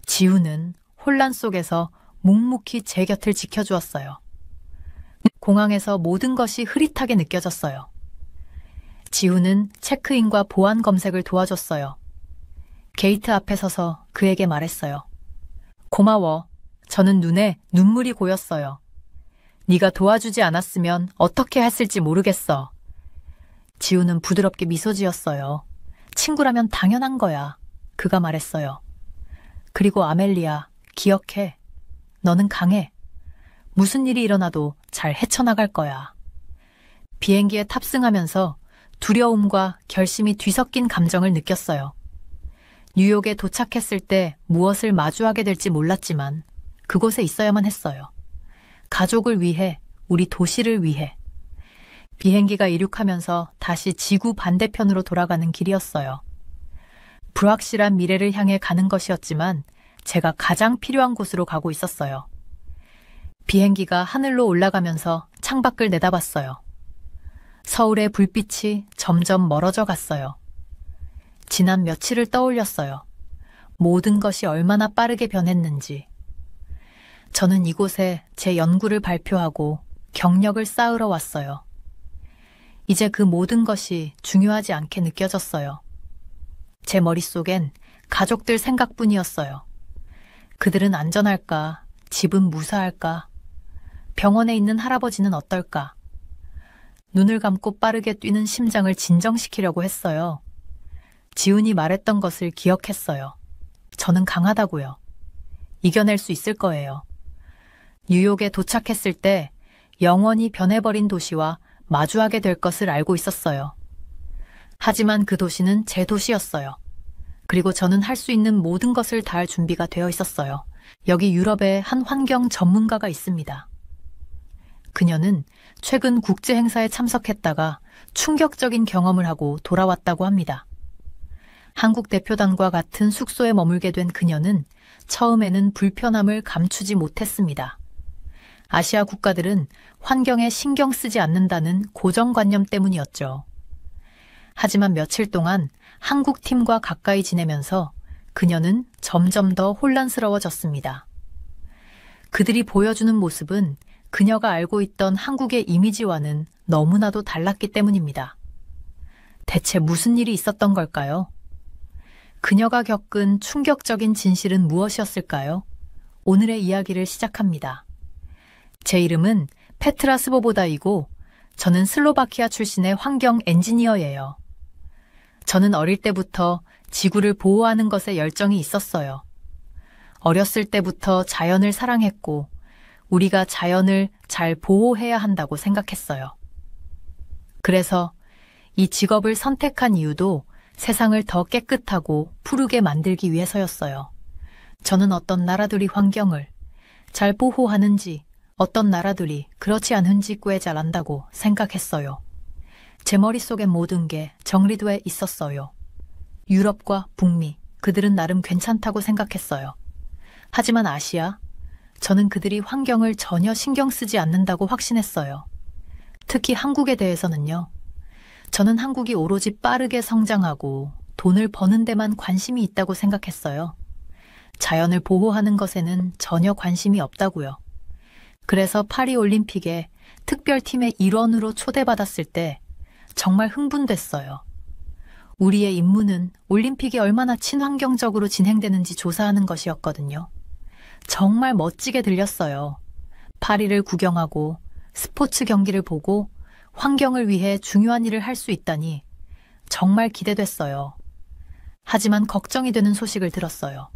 지훈은 혼란 속에서 묵묵히 제 곁을 지켜주었어요. 공항에서 모든 것이 흐릿하게 느껴졌어요. 지훈은 체크인과 보안 검색을 도와줬어요. 게이트 앞에 서서 그에게 말했어요. 고마워. 저는 눈에 눈물이 고였어요. 네가 도와주지 않았으면 어떻게 했을지 모르겠어. 지훈은 부드럽게 미소 지었어요. 친구라면 당연한 거야. 그가 말했어요. 그리고 아멜리아, 기억해. 너는 강해. 무슨 일이 일어나도 잘 헤쳐나갈 거야. 비행기에 탑승하면서 두려움과 결심이 뒤섞인 감정을 느꼈어요. 뉴욕에 도착했을 때 무엇을 마주하게 될지 몰랐지만 그곳에 있어야만 했어요. 가족을 위해, 우리 도시를 위해. 비행기가 이륙하면서 다시 지구 반대편으로 돌아가는 길이었어요. 불확실한 미래를 향해 가는 것이었지만 제가 가장 필요한 곳으로 가고 있었어요. 비행기가 하늘로 올라가면서 창밖을 내다봤어요. 서울의 불빛이 점점 멀어져 갔어요. 지난 며칠을 떠올렸어요. 모든 것이 얼마나 빠르게 변했는지. 저는 이곳에 제 연구를 발표하고 경력을 쌓으러 왔어요. 이제 그 모든 것이 중요하지 않게 느껴졌어요. 제 머릿속엔 가족들 생각뿐이었어요. 그들은 안전할까? 집은 무사할까? 병원에 있는 할아버지는 어떨까? 눈을 감고 빠르게 뛰는 심장을 진정시키려고 했어요. 지훈이 말했던 것을 기억했어요. 저는 강하다고요. 이겨낼 수 있을 거예요. 뉴욕에 도착했을 때 영원히 변해버린 도시와 마주하게 될 것을 알고 있었어요. 하지만 그 도시는 제 도시였어요. 그리고 저는 할 수 있는 모든 것을 다할 준비가 되어 있었어요. 여기 유럽에 한 환경 전문가가 있습니다. 그녀는 최근 국제 행사에 참석했다가 충격적인 경험을 하고 돌아왔다고 합니다. 한국 대표단과 같은 숙소에 머물게 된 그녀는 처음에는 불편함을 감추지 못했습니다. 아시아 국가들은 환경에 신경 쓰지 않는다는 고정관념 때문이었죠. 하지만 며칠 동안 한국 팀과 가까이 지내면서 그녀는 점점 더 혼란스러워졌습니다. 그들이 보여주는 모습은 그녀가 알고 있던 한국의 이미지와는 너무나도 달랐기 때문입니다. 대체 무슨 일이 있었던 걸까요? 그녀가 겪은 충격적인 진실은 무엇이었을까요? 오늘의 이야기를 시작합니다. 제 이름은 페트라 스보보다이고 저는 슬로바키아 출신의 환경 엔지니어예요. 저는 어릴 때부터 지구를 보호하는 것에 열정이 있었어요. 어렸을 때부터 자연을 사랑했고 우리가 자연을 잘 보호해야 한다고 생각했어요. 그래서 이 직업을 선택한 이유도 세상을 더 깨끗하고 푸르게 만들기 위해서였어요. 저는 어떤 나라들이 환경을 잘 보호하는지 어떤 나라들이 그렇지 않은지 꽤 잘 안다고 생각했어요. 제 머릿속엔 모든 게 정리돼 있었어요. 유럽과 북미, 그들은 나름 괜찮다고 생각했어요. 하지만 아시아, 저는 그들이 환경을 전혀 신경 쓰지 않는다고 확신했어요. 특히 한국에 대해서는요. 저는 한국이 오로지 빠르게 성장하고 돈을 버는 데만 관심이 있다고 생각했어요. 자연을 보호하는 것에는 전혀 관심이 없다고요. 그래서 파리올림픽에 특별팀의 일원으로 초대받았을 때 정말 흥분됐어요. 우리의 임무는 올림픽이 얼마나 친환경적으로 진행되는지 조사하는 것이었거든요. 정말 멋지게 들렸어요. 파리를 구경하고 스포츠 경기를 보고 환경을 위해 중요한 일을 할 수 있다니 정말 기대됐어요. 하지만 걱정이 되는 소식을 들었어요.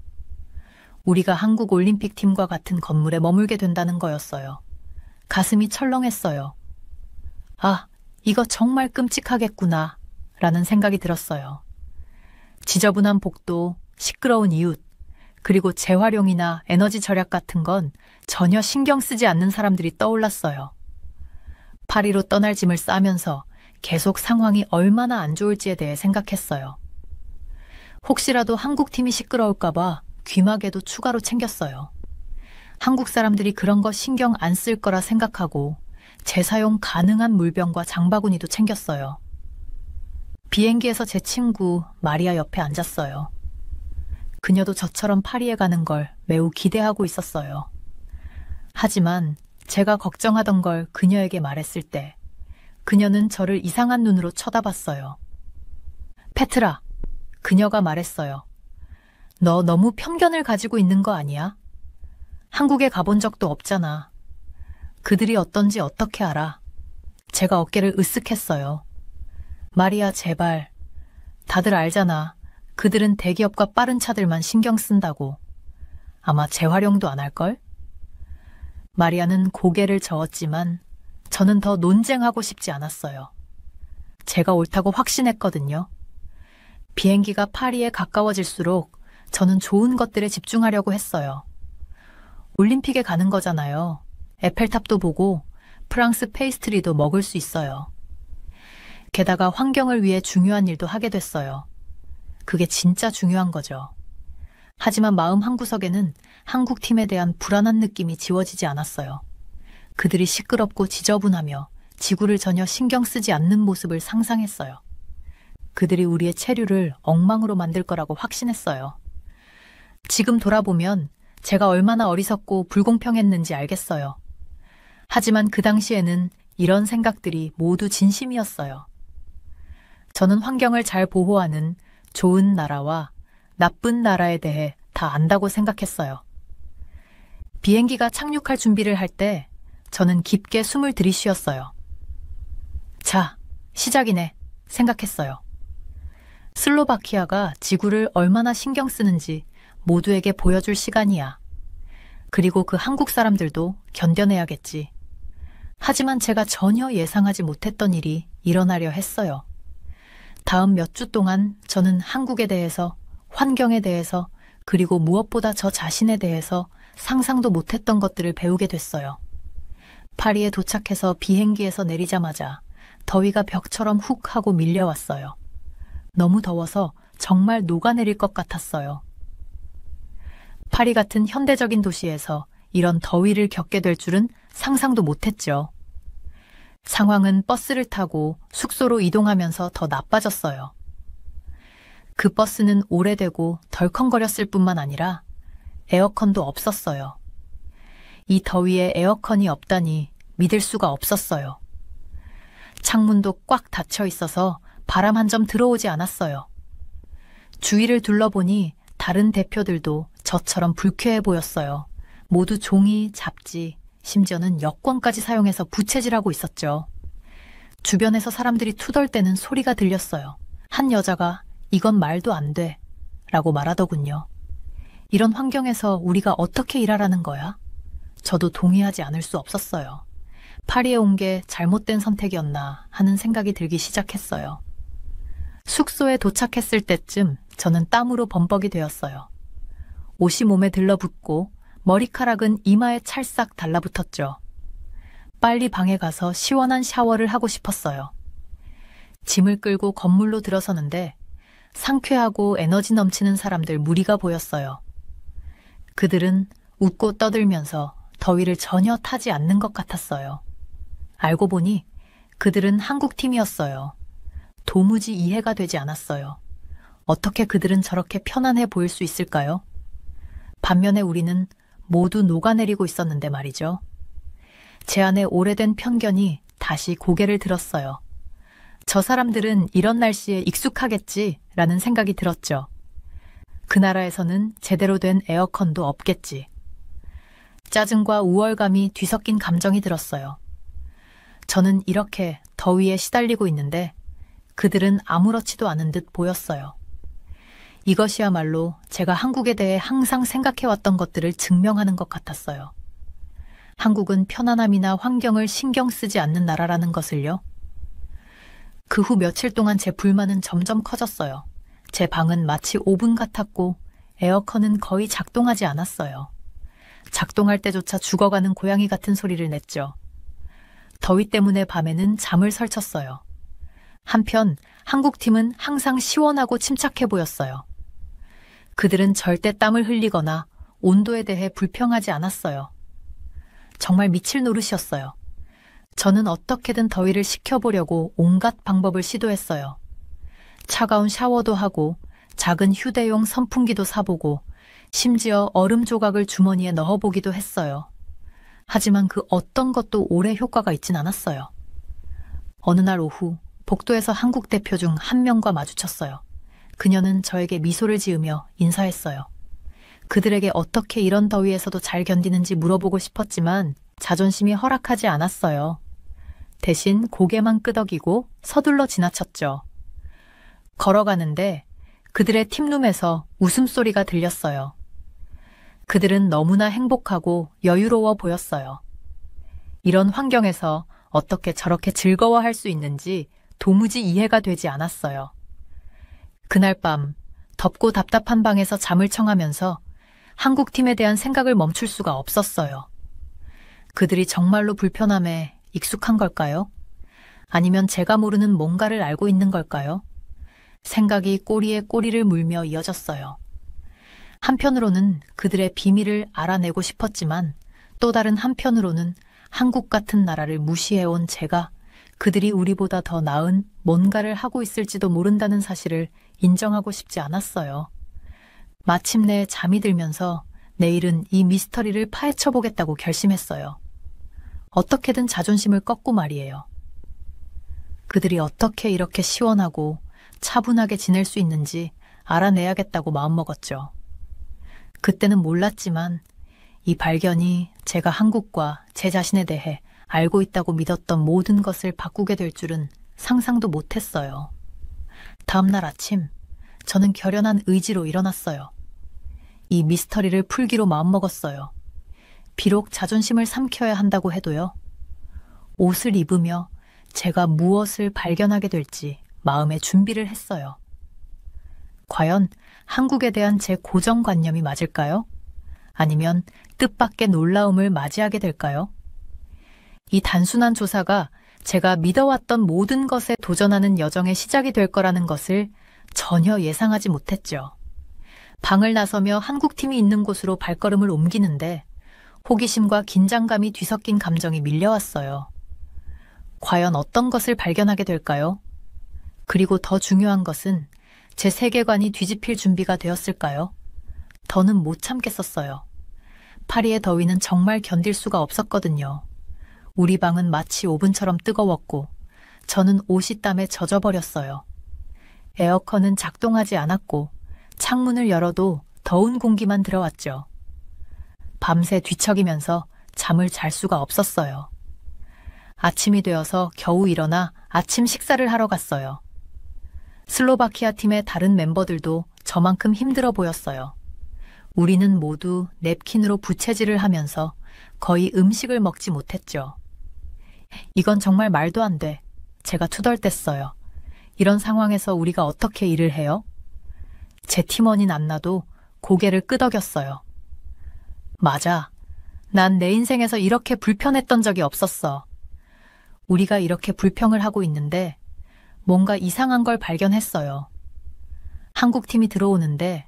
우리가 한국 올림픽 팀과 같은 건물에 머물게 된다는 거였어요. 가슴이 철렁했어요. 아, 이거 정말 끔찍하겠구나 라는 생각이 들었어요. 지저분한 복도, 시끄러운 이웃, 그리고 재활용이나 에너지 절약 같은 건 전혀 신경 쓰지 않는 사람들이 떠올랐어요. 파리로 떠날 짐을 싸면서 계속 상황이 얼마나 안 좋을지에 대해 생각했어요. 혹시라도 한국팀이 시끄러울까봐 귀마개도 추가로 챙겼어요. 한국 사람들이 그런 거 신경 안 쓸 거라 생각하고 재사용 가능한 물병과 장바구니도 챙겼어요. 비행기에서 제 친구 마리아 옆에 앉았어요. 그녀도 저처럼 파리에 가는 걸 매우 기대하고 있었어요. 하지만 제가 걱정하던 걸 그녀에게 말했을 때 그녀는 저를 이상한 눈으로 쳐다봤어요. 페트라, 그녀가 말했어요. 너 너무 편견을 가지고 있는 거 아니야? 한국에 가본 적도 없잖아. 그들이 어떤지 어떻게 알아? 제가 어깨를 으쓱했어요. 마리아, 제발. 다들 알잖아. 그들은 대기업과 빠른 차들만 신경 쓴다고. 아마 재활용도 안 할걸? 마리아는 고개를 저었지만 저는 더 논쟁하고 싶지 않았어요. 제가 옳다고 확신했거든요. 비행기가 파리에 가까워질수록 저는 좋은 것들에 집중하려고 했어요. 올림픽에 가는 거잖아요. 에펠탑도 보고 프랑스 페이스트리도 먹을 수 있어요. 게다가 환경을 위해 중요한 일도 하게 됐어요. 그게 진짜 중요한 거죠. 하지만 마음 한구석에는 한국 팀에 대한 불안한 느낌이 지워지지 않았어요. 그들이 시끄럽고 지저분하며 지구를 전혀 신경 쓰지 않는 모습을 상상했어요. 그들이 우리의 체류를 엉망으로 만들 거라고 확신했어요. 지금 돌아보면 제가 얼마나 어리석고 불공평했는지 알겠어요. 하지만 그 당시에는 이런 생각들이 모두 진심이었어요. 저는 환경을 잘 보호하는 좋은 나라와 나쁜 나라에 대해 다 안다고 생각했어요. 비행기가 착륙할 준비를 할 때 저는 깊게 숨을 들이쉬었어요. 자, 시작이네 생각했어요. 슬로바키아가 지구를 얼마나 신경 쓰는지 모두에게 보여줄 시간이야. 그리고 그 한국 사람들도 견뎌내야겠지. 하지만 제가 전혀 예상하지 못했던 일이 일어나려 했어요. 다음 몇 주 동안 저는 한국에 대해서, 환경에 대해서, 그리고 무엇보다 저 자신에 대해서 상상도 못했던 것들을 배우게 됐어요. 파리에 도착해서 비행기에서 내리자마자 더위가 벽처럼 훅 하고 밀려왔어요. 너무 더워서 정말 녹아내릴 것 같았어요. 파리 같은 현대적인 도시에서 이런 더위를 겪게 될 줄은 상상도 못했죠. 상황은 버스를 타고 숙소로 이동하면서 더 나빠졌어요. 그 버스는 오래되고 덜컹거렸을 뿐만 아니라 에어컨도 없었어요. 이 더위에 에어컨이 없다니 믿을 수가 없었어요. 창문도 꽉 닫혀 있어서 바람 한 점 들어오지 않았어요. 주위를 둘러보니 다른 대표들도 저처럼 불쾌해 보였어요. 모두 종이, 잡지, 심지어는 여권까지 사용해서 부채질하고 있었죠. 주변에서 사람들이 투덜대는 소리가 들렸어요. 한 여자가 이건 말도 안 돼 라고 말하더군요. 이런 환경에서 우리가 어떻게 일하라는 거야? 저도 동의하지 않을 수 없었어요. 파리에 온 게 잘못된 선택이었나 하는 생각이 들기 시작했어요. 숙소에 도착했을 때쯤 저는 땀으로 범벅이 되었어요. 옷이 몸에 들러붙고 머리카락은 이마에 찰싹 달라붙었죠. 빨리 방에 가서 시원한 샤워를 하고 싶었어요. 짐을 끌고 건물로 들어서는데 상쾌하고 에너지 넘치는 사람들 무리가 보였어요. 그들은 웃고 떠들면서 더위를 전혀 타지 않는 것 같았어요. 알고 보니 그들은 한국팀이었어요. 도무지 이해가 되지 않았어요. 어떻게 그들은 저렇게 편안해 보일 수 있을까요? 반면에 우리는 모두 녹아내리고 있었는데 말이죠. 제 안에 오래된 편견이 다시 고개를 들었어요. 저 사람들은 이런 날씨에 익숙하겠지라는 생각이 들었죠. 그 나라에서는 제대로 된 에어컨도 없겠지. 짜증과 우월감이 뒤섞인 감정이 들었어요. 저는 이렇게 더위에 시달리고 있는데 그들은 아무렇지도 않은 듯 보였어요. 이것이야말로 제가 한국에 대해 항상 생각해왔던 것들을 증명하는 것 같았어요. 한국은 편안함이나 환경을 신경 쓰지 않는 나라라는 것을요. 그 후 며칠 동안 제 불만은 점점 커졌어요. 제 방은 마치 오븐 같았고 에어컨은 거의 작동하지 않았어요. 작동할 때조차 죽어가는 고양이 같은 소리를 냈죠. 더위 때문에 밤에는 잠을 설쳤어요. 한편 한국팀은 항상 시원하고 침착해 보였어요. 그들은 절대 땀을 흘리거나 온도에 대해 불평하지 않았어요. 정말 미칠 노릇이었어요. 저는 어떻게든 더위를 식혀보려고 온갖 방법을 시도했어요. 차가운 샤워도 하고 작은 휴대용 선풍기도 사보고 심지어 얼음 조각을 주머니에 넣어보기도 했어요. 하지만 그 어떤 것도 오래 효과가 있진 않았어요. 어느 날 오후 복도에서 한국 대표 중 한 명과 마주쳤어요. 그녀는 저에게 미소를 지으며 인사했어요. 그들에게 어떻게 이런 더위에서도 잘 견디는지 물어보고 싶었지만 자존심이 허락하지 않았어요. 대신 고개만 끄덕이고 서둘러 지나쳤죠. 걸어가는데 그들의 팀룸에서 웃음소리가 들렸어요. 그들은 너무나 행복하고 여유로워 보였어요. 이런 환경에서 어떻게 저렇게 즐거워할 수 있는지 도무지 이해가 되지 않았어요. 그날 밤 덥고 답답한 방에서 잠을 청하면서 한국팀에 대한 생각을 멈출 수가 없었어요. 그들이 정말로 불편함에 익숙한 걸까요? 아니면 제가 모르는 뭔가를 알고 있는 걸까요? 생각이 꼬리에 꼬리를 물며 이어졌어요. 한편으로는 그들의 비밀을 알아내고 싶었지만 또 다른 한편으로는 한국 같은 나라를 무시해온 제가 그들이 우리보다 더 나은 뭔가를 하고 있을지도 모른다는 사실을 인정하고 싶지 않았어요. 마침내 잠이 들면서 내일은 이 미스터리를 파헤쳐보겠다고 결심했어요. 어떻게든 자존심을 꺾고 말이에요. 그들이 어떻게 이렇게 시원하고 차분하게 지낼 수 있는지 알아내야겠다고 마음먹었죠. 그때는 몰랐지만 이 발견이 제가 한국과 제 자신에 대해 알고 있다고 믿었던 모든 것을 바꾸게 될 줄은 상상도 못했어요. 다음 날 아침, 저는 결연한 의지로 일어났어요. 이 미스터리를 풀기로 마음먹었어요. 비록 자존심을 삼켜야 한다고 해도요. 옷을 입으며 제가 무엇을 발견하게 될지 마음의 준비를 했어요. 과연 한국에 대한 제 고정관념이 맞을까요? 아니면 뜻밖의 놀라움을 맞이하게 될까요? 이 단순한 조사가 제가 믿어왔던 모든 것에 도전하는 여정의 시작이 될 거라는 것을 전혀 예상하지 못했죠. 방을 나서며 한국팀이 있는 곳으로 발걸음을 옮기는데 호기심과 긴장감이 뒤섞인 감정이 밀려왔어요. 과연 어떤 것을 발견하게 될까요? 그리고 더 중요한 것은 제 세계관이 뒤집힐 준비가 되었을까요? 더는 못 참겠었어요. 파리의 더위는 정말 견딜 수가 없었거든요. 우리 방은 마치 오븐처럼 뜨거웠고 저는 옷이 땀에 젖어버렸어요. 에어컨은 작동하지 않았고 창문을 열어도 더운 공기만 들어왔죠. 밤새 뒤척이면서 잠을 잘 수가 없었어요. 아침이 되어서 겨우 일어나 아침 식사를 하러 갔어요. 슬로바키아 팀의 다른 멤버들도 저만큼 힘들어 보였어요. 우리는 모두 냅킨으로 부채질을 하면서 거의 음식을 먹지 못했죠. 이건 정말 말도 안 돼. 제가 투덜댔어요. 이런 상황에서 우리가 어떻게 일을 해요? 제 팀원인 안나도 고개를 끄덕였어요. 맞아. 난 내 인생에서 이렇게 불편했던 적이 없었어. 우리가 이렇게 불평을 하고 있는데 뭔가 이상한 걸 발견했어요. 한국팀이 들어오는데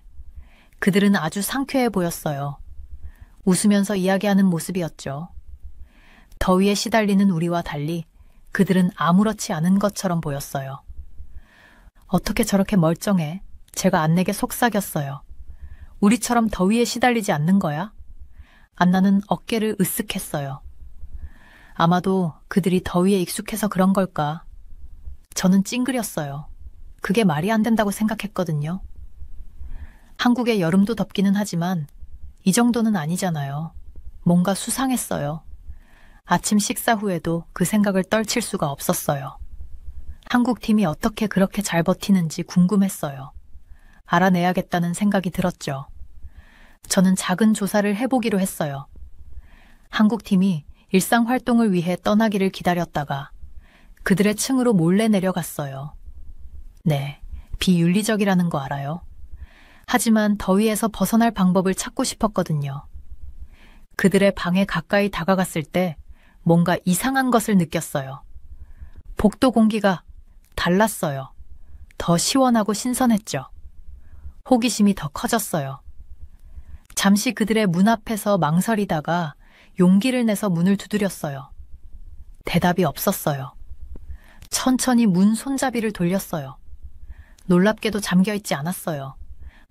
그들은 아주 상쾌해 보였어요. 웃으면서 이야기하는 모습이었죠. 더위에 시달리는 우리와 달리 그들은 아무렇지 않은 것처럼 보였어요. 어떻게 저렇게 멀쩡해? 제가 안내게 속삭였어요. 우리처럼 더위에 시달리지 않는 거야? 안나는 어깨를 으쓱했어요. 아마도 그들이 더위에 익숙해서 그런 걸까? 저는 찡그렸어요. 그게 말이 안 된다고 생각했거든요. 한국의 여름도 덥기는 하지만 이 정도는 아니잖아요. 뭔가 수상했어요. 아침 식사 후에도 그 생각을 떨칠 수가 없었어요. 한국 팀이 어떻게 그렇게 잘 버티는지 궁금했어요. 알아내야겠다는 생각이 들었죠. 저는 작은 조사를 해보기로 했어요. 한국 팀이 일상 활동을 위해 떠나기를 기다렸다가 그들의 층으로 몰래 내려갔어요. 네, 비윤리적이라는 거 알아요. 하지만 더위에서 벗어날 방법을 찾고 싶었거든요. 그들의 방에 가까이 다가갔을 때 뭔가 이상한 것을 느꼈어요. 복도 공기가 달랐어요. 더 시원하고 신선했죠. 호기심이 더 커졌어요. 잠시 그들의 문 앞에서 망설이다가 용기를 내서 문을 두드렸어요. 대답이 없었어요. 천천히 문 손잡이를 돌렸어요. 놀랍게도 잠겨있지 않았어요.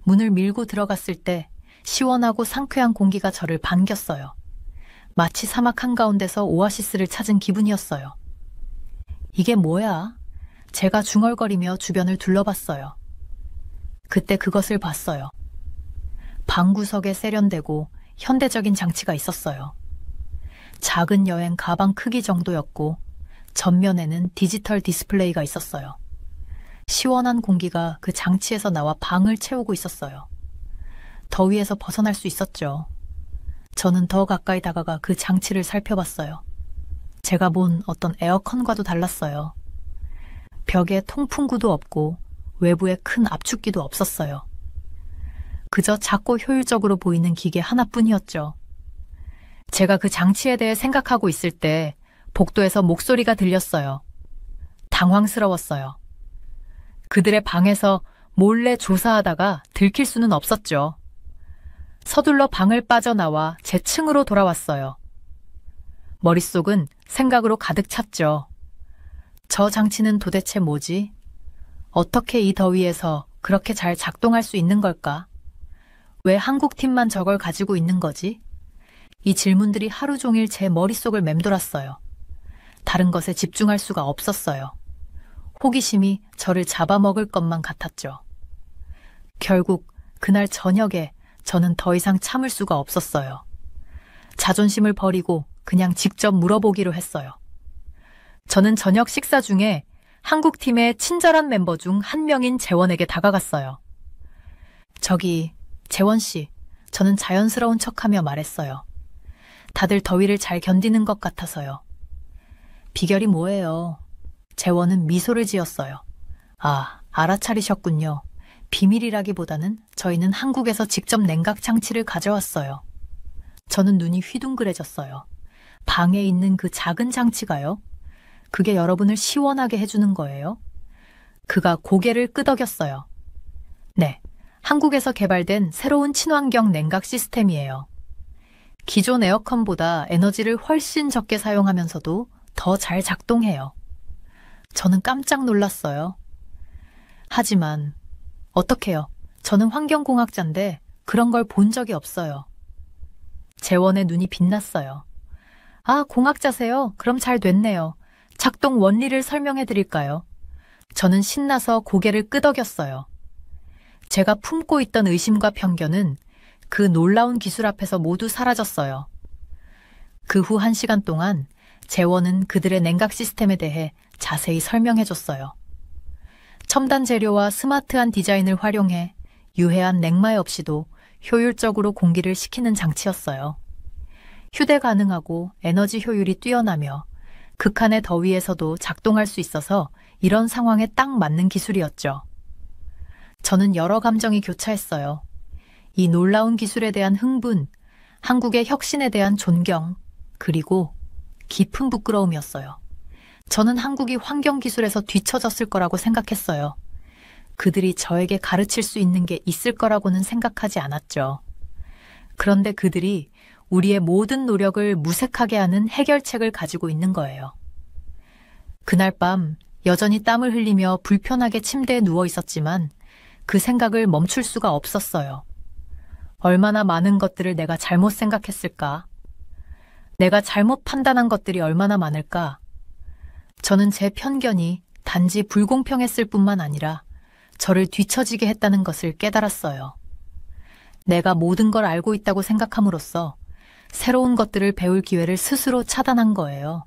문을 밀고 들어갔을 때 시원하고 상쾌한 공기가 저를 반겼어요. 마치 사막 한가운데서 오아시스를 찾은 기분이었어요. 이게 뭐야? 제가 중얼거리며 주변을 둘러봤어요. 그때 그것을 봤어요. 방구석에 세련되고 현대적인 장치가 있었어요. 작은 여행 가방 크기 정도였고 전면에는 디지털 디스플레이가 있었어요. 시원한 공기가 그 장치에서 나와 방을 채우고 있었어요. 더위에서 벗어날 수 있었죠. 저는 더 가까이 다가가 그 장치를 살펴봤어요. 제가 본 어떤 에어컨과도 달랐어요. 벽에 통풍구도 없고 외부에 큰 압축기도 없었어요. 그저 작고 효율적으로 보이는 기계 하나뿐이었죠. 제가 그 장치에 대해 생각하고 있을 때 복도에서 목소리가 들렸어요. 당황스러웠어요. 그들의 방에서 몰래 조사하다가 들킬 수는 없었죠. 서둘러 방을 빠져나와 제 층으로 돌아왔어요. 머릿속은 생각으로 가득 찼죠. 저 장치는 도대체 뭐지? 어떻게 이 더위에서 그렇게 잘 작동할 수 있는 걸까? 왜 한국팀만 저걸 가지고 있는 거지? 이 질문들이 하루 종일 제 머릿속을 맴돌았어요. 다른 것에 집중할 수가 없었어요. 호기심이 저를 잡아먹을 것만 같았죠. 결국 그날 저녁에 저는 더 이상 참을 수가 없었어요. 자존심을 버리고 그냥 직접 물어보기로 했어요. 저는 저녁 식사 중에 한국팀의 친절한 멤버 중 한 명인 재원에게 다가갔어요. 저기, 재원 씨, 저는 자연스러운 척하며 말했어요. 다들 더위를 잘 견디는 것 같아서요. 비결이 뭐예요? 재원은 미소를 지었어요. 아, 알아차리셨군요. 비밀이라기보다는 저희는 한국에서 직접 냉각 장치를 가져왔어요. 저는 눈이 휘둥그레졌어요. 방에 있는 그 작은 장치가요? 그게 여러분을 시원하게 해주는 거예요? 그가 고개를 끄덕였어요. 네, 한국에서 개발된 새로운 친환경 냉각 시스템이에요. 기존 에어컨보다 에너지를 훨씬 적게 사용하면서도 더 잘 작동해요. 저는 깜짝 놀랐어요. 하지만 어떡해요? 저는 환경공학자인데 그런 걸 본 적이 없어요. 재원의 눈이 빛났어요. 아, 공학자세요? 그럼 잘 됐네요. 작동 원리를 설명해 드릴까요? 저는 신나서 고개를 끄덕였어요. 제가 품고 있던 의심과 편견은 그 놀라운 기술 앞에서 모두 사라졌어요. 그 후 1시간 동안 재원은 그들의 냉각 시스템에 대해 자세히 설명해줬어요. 첨단 재료와 스마트한 디자인을 활용해 유해한 냉말 없이도 효율적으로 공기를 식히는 장치였어요. 휴대 가능하고 에너지 효율이 뛰어나며 극한의 더위에서도 작동할 수 있어서 이런 상황에 딱 맞는 기술이었죠. 저는 여러 감정이 교차했어요. 이 놀라운 기술에 대한 흥분, 한국의 혁신에 대한 존경, 그리고 깊은 부끄러움이었어요. 저는 한국이 환경기술에서 뒤처졌을 거라고 생각했어요. 그들이 저에게 가르칠 수 있는 게 있을 거라고는 생각하지 않았죠. 그런데 그들이 우리의 모든 노력을 무색하게 하는 해결책을 가지고 있는 거예요. 그날 밤 여전히 땀을 흘리며 불편하게 침대에 누워 있었지만 그 생각을 멈출 수가 없었어요. 얼마나 많은 것들을 내가 잘못 생각했을까? 내가 잘못 판단한 것들이 얼마나 많을까? 저는 제 편견이 단지 불공평했을 뿐만 아니라 저를 뒤처지게 했다는 것을 깨달았어요. 내가 모든 걸 알고 있다고 생각함으로써 새로운 것들을 배울 기회를 스스로 차단한 거예요.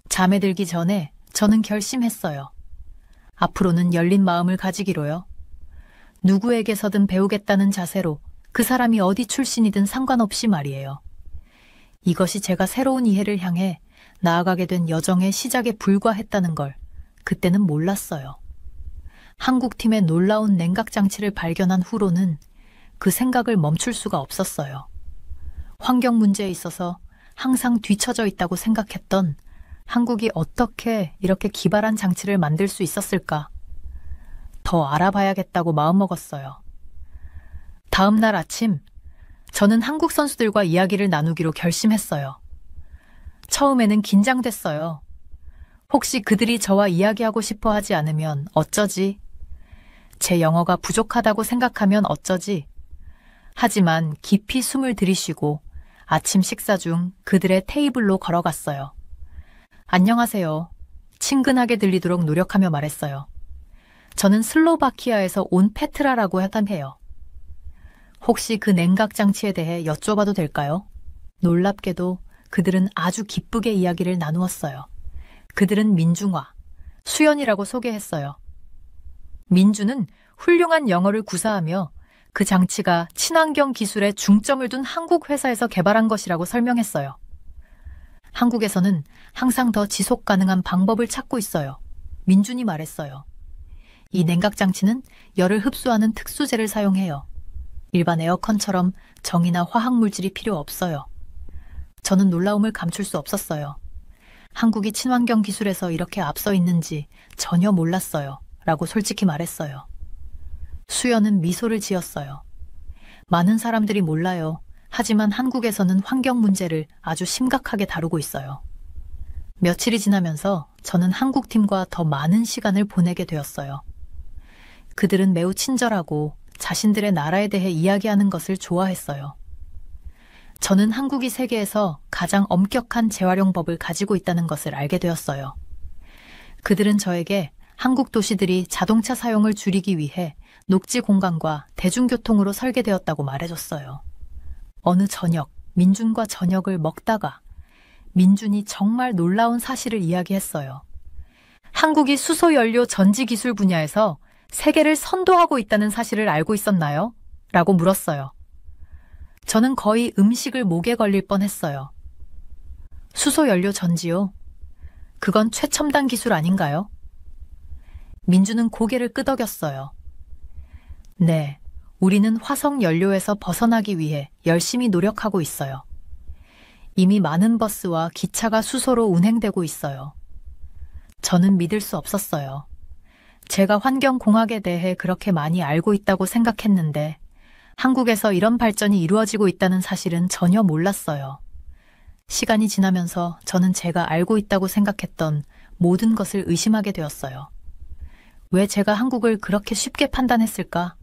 잠에 들기 전에 저는 결심했어요. 앞으로는 열린 마음을 가지기로요. 누구에게서든 배우겠다는 자세로 그 사람이 어디 출신이든 상관없이 말이에요. 이것이 제가 새로운 이해를 향해 나아가게 된 여정의 시작에 불과했다는 걸 그때는 몰랐어요. 한국팀의 놀라운 냉각장치를 발견한 후로는 그 생각을 멈출 수가 없었어요. 환경 문제에 있어서 항상 뒤처져 있다고 생각했던 한국이 어떻게 이렇게 기발한 장치를 만들 수 있었을까? 더 알아봐야겠다고 마음먹었어요. 다음 날 아침, 저는 한국 선수들과 이야기를 나누기로 결심했어요. 처음에는 긴장됐어요. 혹시 그들이 저와 이야기하고 싶어 하지 않으면 어쩌지? 제 영어가 부족하다고 생각하면 어쩌지? 하지만 깊이 숨을 들이쉬고 아침 식사 중 그들의 테이블로 걸어갔어요. 안녕하세요. 친근하게 들리도록 노력하며 말했어요. 저는 슬로바키아에서 온 페트라라고 해요. 혹시 그 냉각장치에 대해 여쭤봐도 될까요? 놀랍게도 그들은 아주 기쁘게 이야기를 나누었어요. 그들은 민중화, 수연이라고 소개했어요. 민주는 훌륭한 영어를 구사하며 그 장치가 친환경 기술에 중점을 둔 한국 회사에서 개발한 것이라고 설명했어요. 한국에서는 항상 더 지속 가능한 방법을 찾고 있어요. 민준이 말했어요. 이 냉각장치는 열을 흡수하는 특수재를 사용해요. 일반 에어컨처럼 정이나 화학물질이 필요 없어요. 저는 놀라움을 감출 수 없었어요. 한국이 친환경 기술에서 이렇게 앞서 있는지 전혀 몰랐어요. 라고 솔직히 말했어요. 수연은 미소를 지었어요. 많은 사람들이 몰라요. 하지만 한국에서는 환경 문제를 아주 심각하게 다루고 있어요. 며칠이 지나면서 저는 한국팀과 더 많은 시간을 보내게 되었어요. 그들은 매우 친절하고 자신들의 나라에 대해 이야기하는 것을 좋아했어요. 저는 한국이 세계에서 가장 엄격한 재활용법을 가지고 있다는 것을 알게 되었어요. 그들은 저에게 한국 도시들이 자동차 사용을 줄이기 위해 녹지 공간과 대중교통으로 설계되었다고 말해줬어요. 어느 저녁, 민준과 저녁을 먹다가 민준이 정말 놀라운 사실을 이야기했어요. 한국이 수소연료 전지 기술 분야에서 세계를 선도하고 있다는 사실을 알고 있었나요? 라고 물었어요. 저는 거의 음식을 목에 걸릴 뻔했어요. 수소연료 전지요? 그건 최첨단 기술 아닌가요? 민주는 고개를 끄덕였어요. 네, 우리는 화석 연료에서 벗어나기 위해 열심히 노력하고 있어요. 이미 많은 버스와 기차가 수소로 운행되고 있어요. 저는 믿을 수 없었어요. 제가 환경공학에 대해 그렇게 많이 알고 있다고 생각했는데 한국에서 이런 발전이 이루어지고 있다는 사실은 전혀 몰랐어요. 시간이 지나면서 저는 제가 알고 있다고 생각했던 모든 것을 의심하게 되었어요. 왜 제가 한국을 그렇게 쉽게 판단했을까?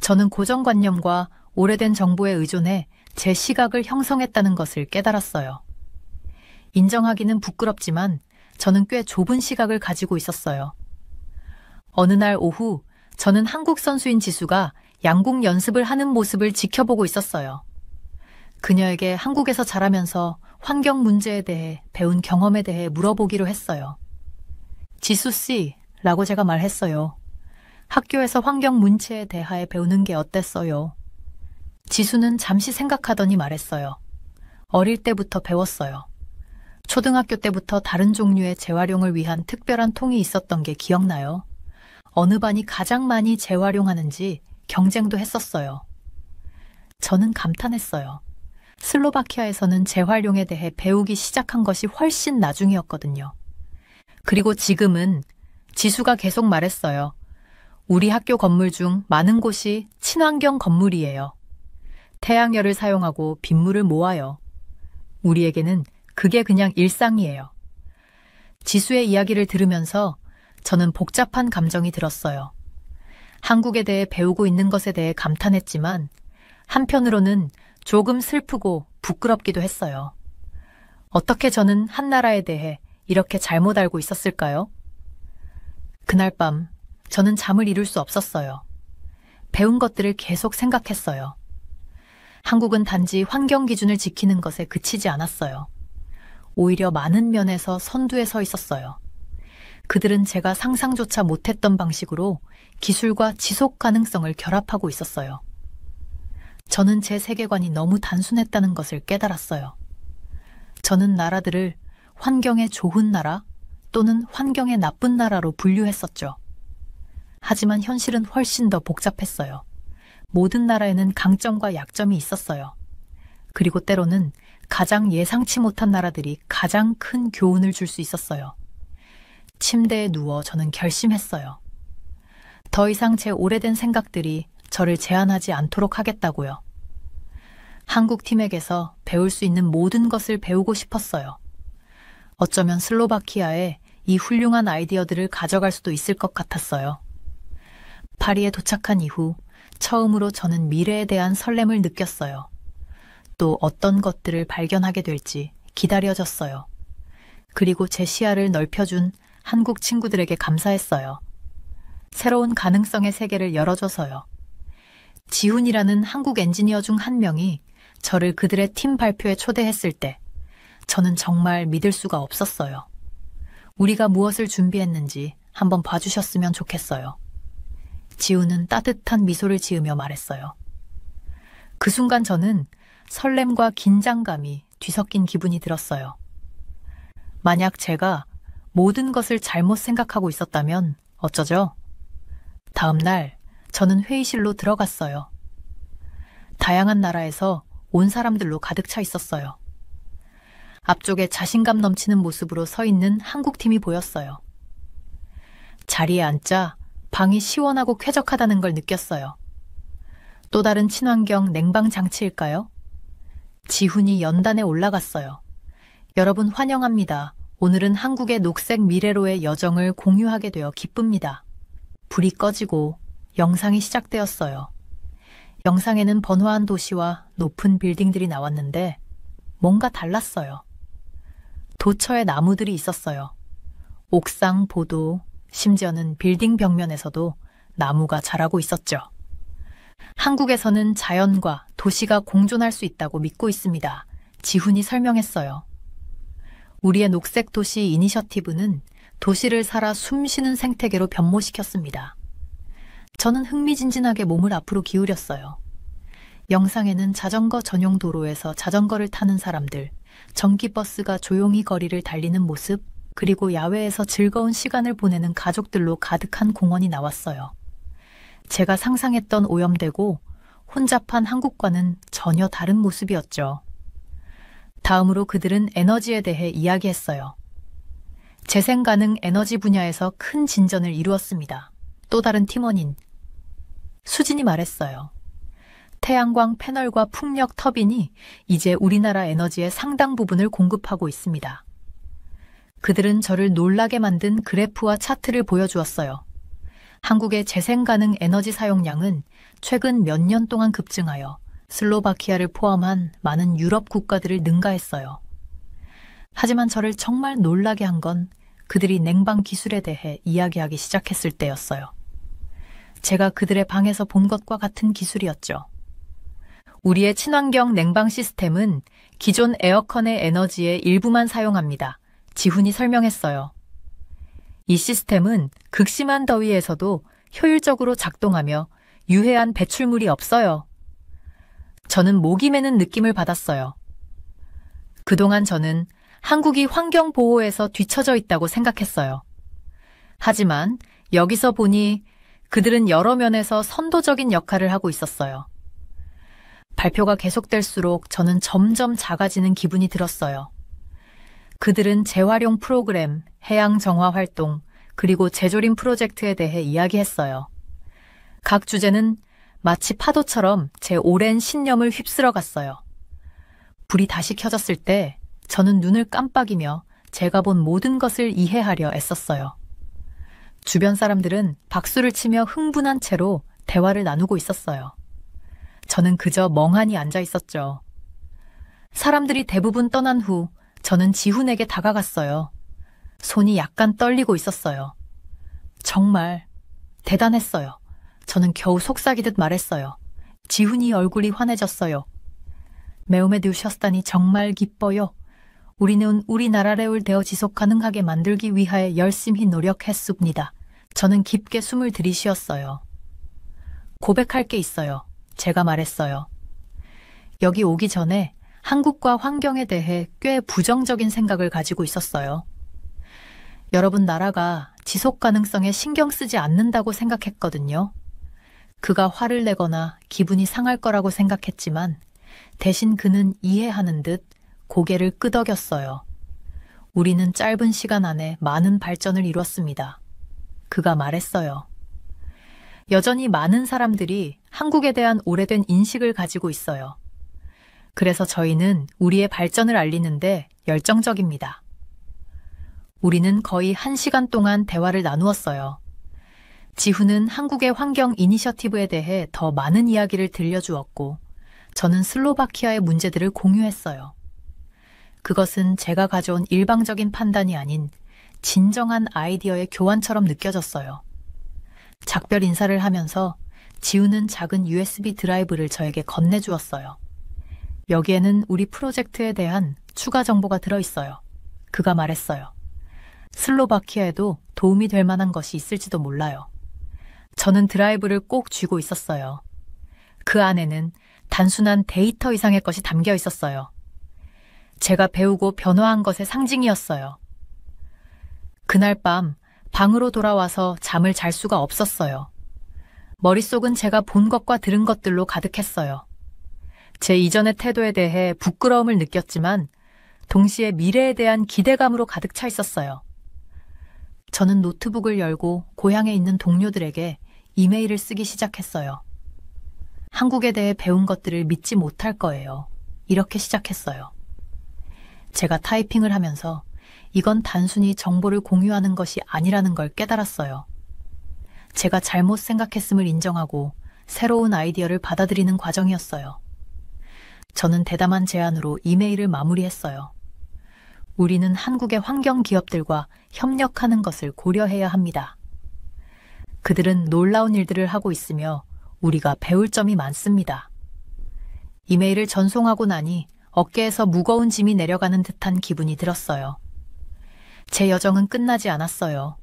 저는 고정관념과 오래된 정보에 의존해 제 시각을 형성했다는 것을 깨달았어요. 인정하기는 부끄럽지만 저는 꽤 좁은 시각을 가지고 있었어요. 어느 날 오후 저는 한국 선수인 지수가 양궁 연습을 하는 모습을 지켜보고 있었어요. 그녀에게 한국에서 자라면서 환경 문제에 대해 배운 경험에 대해 물어보기로 했어요. 지수 씨, 라고 제가 말했어요. 학교에서 환경 문제에 대하여 배우는 게 어땠어요? 지수는 잠시 생각하더니 말했어요. 어릴 때부터 배웠어요. 초등학교 때부터 다른 종류의 재활용을 위한 특별한 통이 있었던 게 기억나요? 어느 반이 가장 많이 재활용하는지 경쟁도 했었어요. 저는 감탄했어요. 슬로바키아에서는 재활용에 대해 배우기 시작한 것이 훨씬 나중이었거든요. 그리고 지금은 지수가 계속 말했어요. 우리 학교 건물 중 많은 곳이 친환경 건물이에요. 태양열을 사용하고 빗물을 모아요. 우리에게는 그게 그냥 일상이에요. 지수의 이야기를 들으면서 저는 복잡한 감정이 들었어요. 한국에 대해 배우고 있는 것에 대해 감탄했지만 한편으로는 조금 슬프고 부끄럽기도 했어요. 어떻게 저는 한 나라에 대해 이렇게 잘못 알고 있었을까요? 그날 밤 저는 잠을 이룰 수 없었어요. 배운 것들을 계속 생각했어요. 한국은 단지 환경 기준을 지키는 것에 그치지 않았어요. 오히려 많은 면에서 선두에 서 있었어요. 그들은 제가 상상조차 못했던 방식으로 기술과 지속 가능성을 결합하고 있었어요. 저는 제 세계관이 너무 단순했다는 것을 깨달았어요. 저는 나라들을 환경에 좋은 나라 또는 환경에 나쁜 나라로 분류했었죠. 하지만 현실은 훨씬 더 복잡했어요. 모든 나라에는 강점과 약점이 있었어요. 그리고 때로는 가장 예상치 못한 나라들이 가장 큰 교훈을 줄 수 있었어요. 침대에 누워 저는 결심했어요. 더 이상 제 오래된 생각들이 저를 제한하지 않도록 하겠다고요. 한국 팀에게서 배울 수 있는 모든 것을 배우고 싶었어요. 어쩌면 슬로바키아에 이 훌륭한 아이디어들을 가져갈 수도 있을 것 같았어요. 파리에 도착한 이후 처음으로 저는 미래에 대한 설렘을 느꼈어요. 또 어떤 것들을 발견하게 될지 기다려졌어요. 그리고 제 시야를 넓혀준 한국 친구들에게 감사했어요. 새로운 가능성의 세계를 열어줘서요. 지훈이라는 한국 엔지니어 중 한 명이 저를 그들의 팀 발표에 초대했을 때 저는 정말 믿을 수가 없었어요. 우리가 무엇을 준비했는지 한번 봐주셨으면 좋겠어요. 지훈은 따뜻한 미소를 지으며 말했어요. 그 순간 저는 설렘과 긴장감이 뒤섞인 기분이 들었어요. 만약 제가 모든 것을 잘못 생각하고 있었다면 어쩌죠? 다음 날 저는 회의실로 들어갔어요. 다양한 나라에서 온 사람들로 가득 차 있었어요. 앞쪽에 자신감 넘치는 모습으로 서 있는 한국팀이 보였어요. 자리에 앉자 방이 시원하고 쾌적하다는 걸 느꼈어요. 또 다른 친환경 냉방 장치일까요? 지훈이 연단에 올라갔어요. 여러분 환영합니다. 오늘은 한국의 녹색 미래로의 여정을 공유하게 되어 기쁩니다. 불이 꺼지고 영상이 시작되었어요. 영상에는 번화한 도시와 높은 빌딩들이 나왔는데 뭔가 달랐어요. 도처에 나무들이 있었어요. 옥상, 보도, 심지어는 빌딩 벽면에서도 나무가 자라고 있었죠. 한국에서는 자연과 도시가 공존할 수 있다고 믿고 있습니다. 지훈이 설명했어요. 우리의 녹색 도시 이니셔티브는 도시를 살아 숨쉬는 생태계로 변모시켰습니다. 저는 흥미진진하게 몸을 앞으로 기울였어요. 영상에는 자전거 전용 도로에서 자전거를 타는 사람들, 전기버스가 조용히 거리를 달리는 모습, 그리고 야외에서 즐거운 시간을 보내는 가족들로 가득한 공원이 나왔어요. 제가 상상했던 오염되고 혼잡한 한국과는 전혀 다른 모습이었죠. 다음으로 그들은 에너지에 대해 이야기했어요. 재생 가능 에너지 분야에서 큰 진전을 이루었습니다. 또 다른 팀원인 수진이 말했어요. 태양광 패널과 풍력 터빈이 이제 우리나라 에너지의 상당 부분을 공급하고 있습니다. 그들은 저를 놀라게 만든 그래프와 차트를 보여주었어요. 한국의 재생 가능 에너지 사용량은 최근 몇 년 동안 급증하여 슬로바키아를 포함한 많은 유럽 국가들을 능가했어요. 하지만 저를 정말 놀라게 한 건 그들이 냉방 기술에 대해 이야기하기 시작했을 때였어요. 제가 그들의 방에서 본 것과 같은 기술이었죠. 우리의 친환경 냉방 시스템은 기존 에어컨의 에너지의 일부만 사용합니다. 지훈이 설명했어요. 이 시스템은 극심한 더위에서도 효율적으로 작동하며 유해한 배출물이 없어요. 저는 목이 메는 느낌을 받았어요. 그동안 저는 한국이 환경 보호에서 뒤처져 있다고 생각했어요. 하지만 여기서 보니 그들은 여러 면에서 선도적인 역할을 하고 있었어요. 발표가 계속될수록 저는 점점 작아지는 기분이 들었어요. 그들은 재활용 프로그램, 해양 정화 활동, 그리고 재조림 프로젝트에 대해 이야기했어요. 각 주제는 마치 파도처럼 제 오랜 신념을 휩쓸어 갔어요. 불이 다시 켜졌을 때 저는 눈을 깜빡이며 제가 본 모든 것을 이해하려 애썼어요. 주변 사람들은 박수를 치며 흥분한 채로 대화를 나누고 있었어요. 저는 그저 멍하니 앉아 있었죠. 사람들이 대부분 떠난 후 저는 지훈에게 다가갔어요. 손이 약간 떨리고 있었어요. 정말 대단했어요. 저는 겨우 속삭이듯 말했어요. 지훈이 얼굴이 환해졌어요. 매움에 드셨다니 정말 기뻐요. 우리는 우리나라를 대어 지속 가능하게 만들기 위하여 열심히 노력했습니다. 저는 깊게 숨을 들이쉬었어요. 고백할 게 있어요. 제가 말했어요. 여기 오기 전에 한국과 환경에 대해 꽤 부정적인 생각을 가지고 있었어요. 여러분 나라가 지속 가능성에 신경 쓰지 않는다고 생각했거든요. 그가 화를 내거나 기분이 상할 거라고 생각했지만 대신 그는 이해하는 듯 고개를 끄덕였어요. 우리는 짧은 시간 안에 많은 발전을 이뤘습니다. 그가 말했어요. 여전히 많은 사람들이 한국에 대한 오래된 인식을 가지고 있어요. 그래서 저희는 우리의 발전을 알리는데 열정적입니다. 우리는 거의 1시간 동안 대화를 나누었어요. 지훈은 한국의 환경 이니셔티브에 대해 더 많은 이야기를 들려주었고 저는 슬로바키아의 문제들을 공유했어요. 그것은 제가 가져온 일방적인 판단이 아닌 진정한 아이디어의 교환처럼 느껴졌어요. 작별 인사를 하면서 지훈은 작은 USB 드라이브를 저에게 건네주었어요. 여기에는 우리 프로젝트에 대한 추가 정보가 들어있어요. 그가 말했어요. 슬로바키아에도 도움이 될 만한 것이 있을지도 몰라요. 저는 드라이브를 꼭 쥐고 있었어요. 그 안에는 단순한 데이터 이상의 것이 담겨 있었어요. 제가 배우고 변화한 것의 상징이었어요. 그날 밤 방으로 돌아와서 잠을 잘 수가 없었어요. 머릿속은 제가 본 것과 들은 것들로 가득했어요. 제 이전의 태도에 대해 부끄러움을 느꼈지만 동시에 미래에 대한 기대감으로 가득 차 있었어요. 저는 노트북을 열고 고향에 있는 동료들에게 이메일을 쓰기 시작했어요. 한국에 대해 배운 것들을 믿지 못할 거예요. 이렇게 시작했어요. 제가 타이핑을 하면서 이건 단순히 정보를 공유하는 것이 아니라는 걸 깨달았어요. 제가 잘못 생각했음을 인정하고 새로운 아이디어를 받아들이는 과정이었어요. 저는 대담한 제안으로 이메일을 마무리했어요. 우리는 한국의 환경 기업들과 협력하는 것을 고려해야 합니다. 그들은 놀라운 일들을 하고 있으며 우리가 배울 점이 많습니다. 이메일을 전송하고 나니 어깨에서 무거운 짐이 내려가는 듯한 기분이 들었어요. 제 여정은 끝나지 않았어요.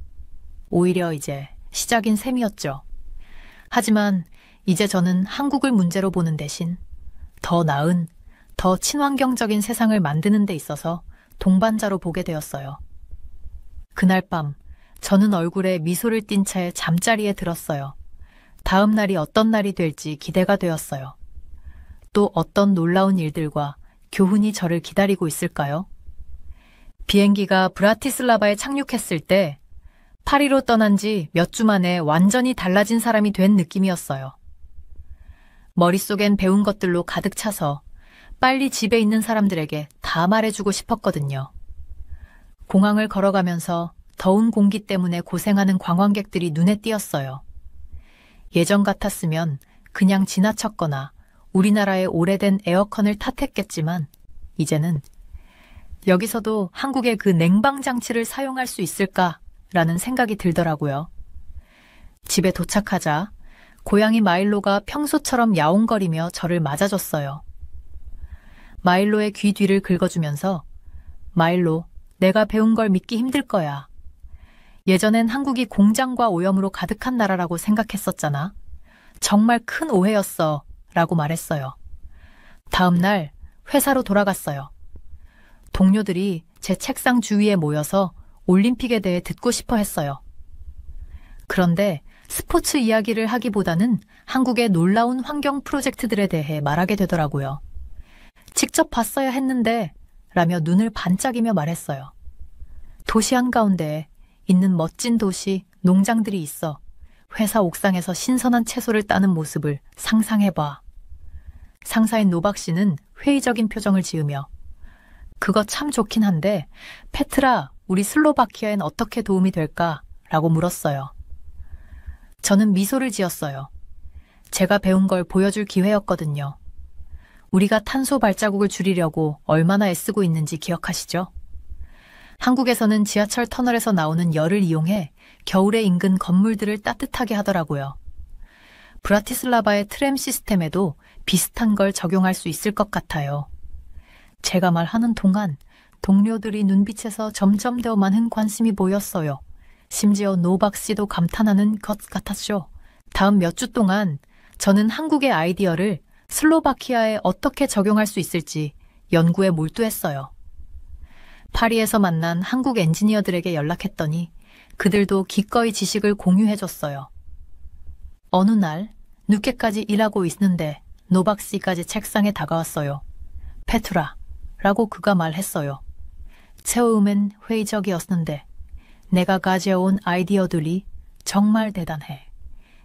오히려 이제 시작인 셈이었죠. 하지만 이제 저는 한국을 문제로 보는 대신 더 나은, 더 친환경적인 세상을 만드는 데 있어서 동반자로 보게 되었어요. 그날 밤 저는 얼굴에 미소를 띤 채 잠자리에 들었어요. 다음 날이 어떤 날이 될지 기대가 되었어요. 또 어떤 놀라운 일들과 교훈이 저를 기다리고 있을까요? 비행기가 브라티슬라바에 착륙했을 때 파리로 떠난 지 몇 주 만에 완전히 달라진 사람이 된 느낌이었어요. 머릿속엔 배운 것들로 가득 차서 빨리 집에 있는 사람들에게 다 말해주고 싶었거든요. 공항을 걸어가면서 더운 공기 때문에 고생하는 관광객들이 눈에 띄었어요. 예전 같았으면 그냥 지나쳤거나 우리나라의 오래된 에어컨을 탓했겠지만 이제는 여기서도 한국의 그 냉방장치를 사용할 수 있을까라는 생각이 들더라고요. 집에 도착하자 고양이 마일로가 평소처럼 야옹거리며 저를 맞아줬어요. 마일로의 귀 뒤를 긁어주면서 마일로, 내가 배운 걸 믿기 힘들 거야. 예전엔 한국이 공장과 오염으로 가득한 나라라고 생각했었잖아. 정말 큰 오해였어. 라고 말했어요. 다음 날 회사로 돌아갔어요. 동료들이 제 책상 주위에 모여서 올림픽에 대해 듣고 싶어 했어요. 그런데 스포츠 이야기를 하기보다는 한국의 놀라운 환경 프로젝트들에 대해 말하게 되더라고요. 직접 봤어야 했는데 라며 눈을 반짝이며 말했어요. 도시 한가운데에 있는 멋진 도시, 농장들이 있어 회사 옥상에서 신선한 채소를 따는 모습을 상상해봐. 상사인 노박 씨는 회의적인 표정을 지으며 그거 참 좋긴 한데 페트라, 우리 슬로바키아엔 어떻게 도움이 될까? 라고 물었어요. 저는 미소를 지었어요. 제가 배운 걸 보여줄 기회였거든요. 우리가 탄소 발자국을 줄이려고 얼마나 애쓰고 있는지 기억하시죠? 한국에서는 지하철 터널에서 나오는 열을 이용해 겨울에 인근 건물들을 따뜻하게 하더라고요. 브라티슬라바의 트램 시스템에도 비슷한 걸 적용할 수 있을 것 같아요. 제가 말하는 동안 동료들이 눈빛에서 점점 더 많은 관심이 보였어요. 심지어 노박 씨도 감탄하는 것 같았죠. 다음 몇 주 동안 저는 한국의 아이디어를 슬로바키아에 어떻게 적용할 수 있을지 연구에 몰두했어요. 파리에서 만난 한국 엔지니어들에게 연락했더니 그들도 기꺼이 지식을 공유해줬어요. 어느 날 늦게까지 일하고 있는데 노박 씨까지 책상에 다가왔어요. 페트라, 라고 그가 말했어요. 처음엔 회의적이었는데 내가 가져온 아이디어들이 정말 대단해.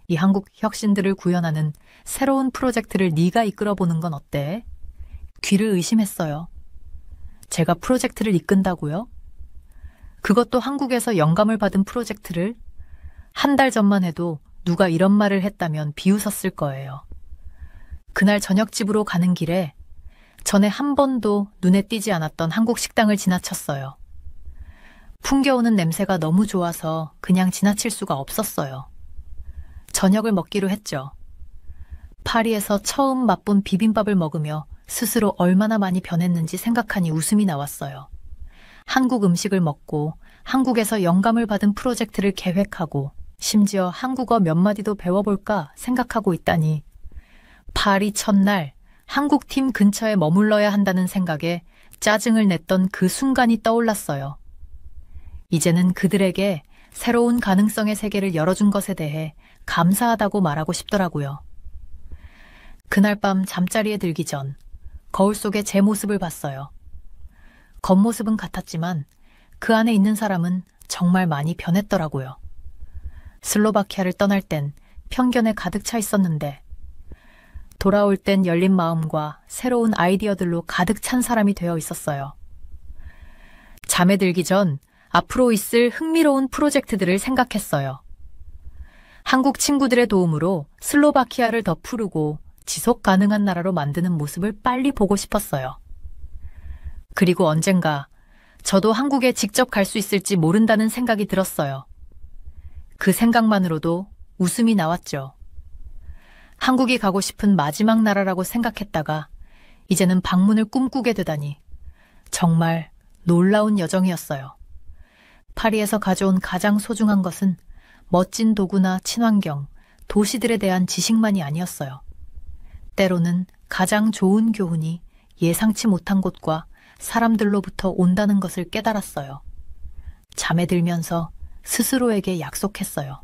이 한국 혁신들을 구현하는 새로운 프로젝트를 네가 이끌어보는 건 어때? 귀를 의심했어요. 제가 프로젝트를 이끈다고요? 그것도 한국에서 영감을 받은 프로젝트를? 한 달 전만 해도 누가 이런 말을 했다면 비웃었을 거예요. 그날 저녁집으로 가는 길에 전에 한 번도 눈에 띄지 않았던 한국 식당을 지나쳤어요. 풍겨오는 냄새가 너무 좋아서 그냥 지나칠 수가 없었어요. 저녁을 먹기로 했죠. 파리에서 처음 맛본 비빔밥을 먹으며 스스로 얼마나 많이 변했는지 생각하니 웃음이 나왔어요. 한국 음식을 먹고 한국에서 영감을 받은 프로젝트를 계획하고 심지어 한국어 몇 마디도 배워볼까 생각하고 있다니. 파리 첫날 한국 팀 근처에 머물러야 한다는 생각에 짜증을 냈던 그 순간이 떠올랐어요. 이제는 그들에게 새로운 가능성의 세계를 열어준 것에 대해 감사하다고 말하고 싶더라고요. 그날 밤 잠자리에 들기 전 거울 속에 제 모습을 봤어요. 겉모습은 같았지만 그 안에 있는 사람은 정말 많이 변했더라고요. 슬로바키아를 떠날 땐 편견에 가득 차 있었는데 돌아올 땐 열린 마음과 새로운 아이디어들로 가득 찬 사람이 되어 있었어요. 잠에 들기 전 앞으로 있을 흥미로운 프로젝트들을 생각했어요. 한국 친구들의 도움으로 슬로바키아를 더 푸르고 지속 가능한 나라로 만드는 모습을 빨리 보고 싶었어요. 그리고 언젠가 저도 한국에 직접 갈 수 있을지 모른다는 생각이 들었어요. 그 생각만으로도 웃음이 나왔죠. 한국이 가고 싶은 마지막 나라라고 생각했다가 이제는 방문을 꿈꾸게 되다니 정말 놀라운 여정이었어요. 파리에서 가져온 가장 소중한 것은 멋진 도구나 친환경, 도시들에 대한 지식만이 아니었어요. 때로는 가장 좋은 교훈이 예상치 못한 곳과 사람들로부터 온다는 것을 깨달았어요. 잠에 들면서 스스로에게 약속했어요.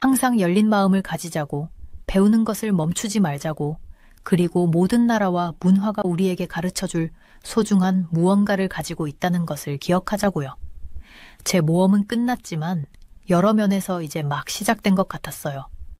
항상 열린 마음을 가지자고, 배우는 것을 멈추지 말자고, 그리고 모든 나라와 문화가 우리에게 가르쳐줄 소중한 무언가를 가지고 있다는 것을 기억하자고요. 제 모험은 끝났지만 여러 면에서 이제 막 시작된 것 같았어요.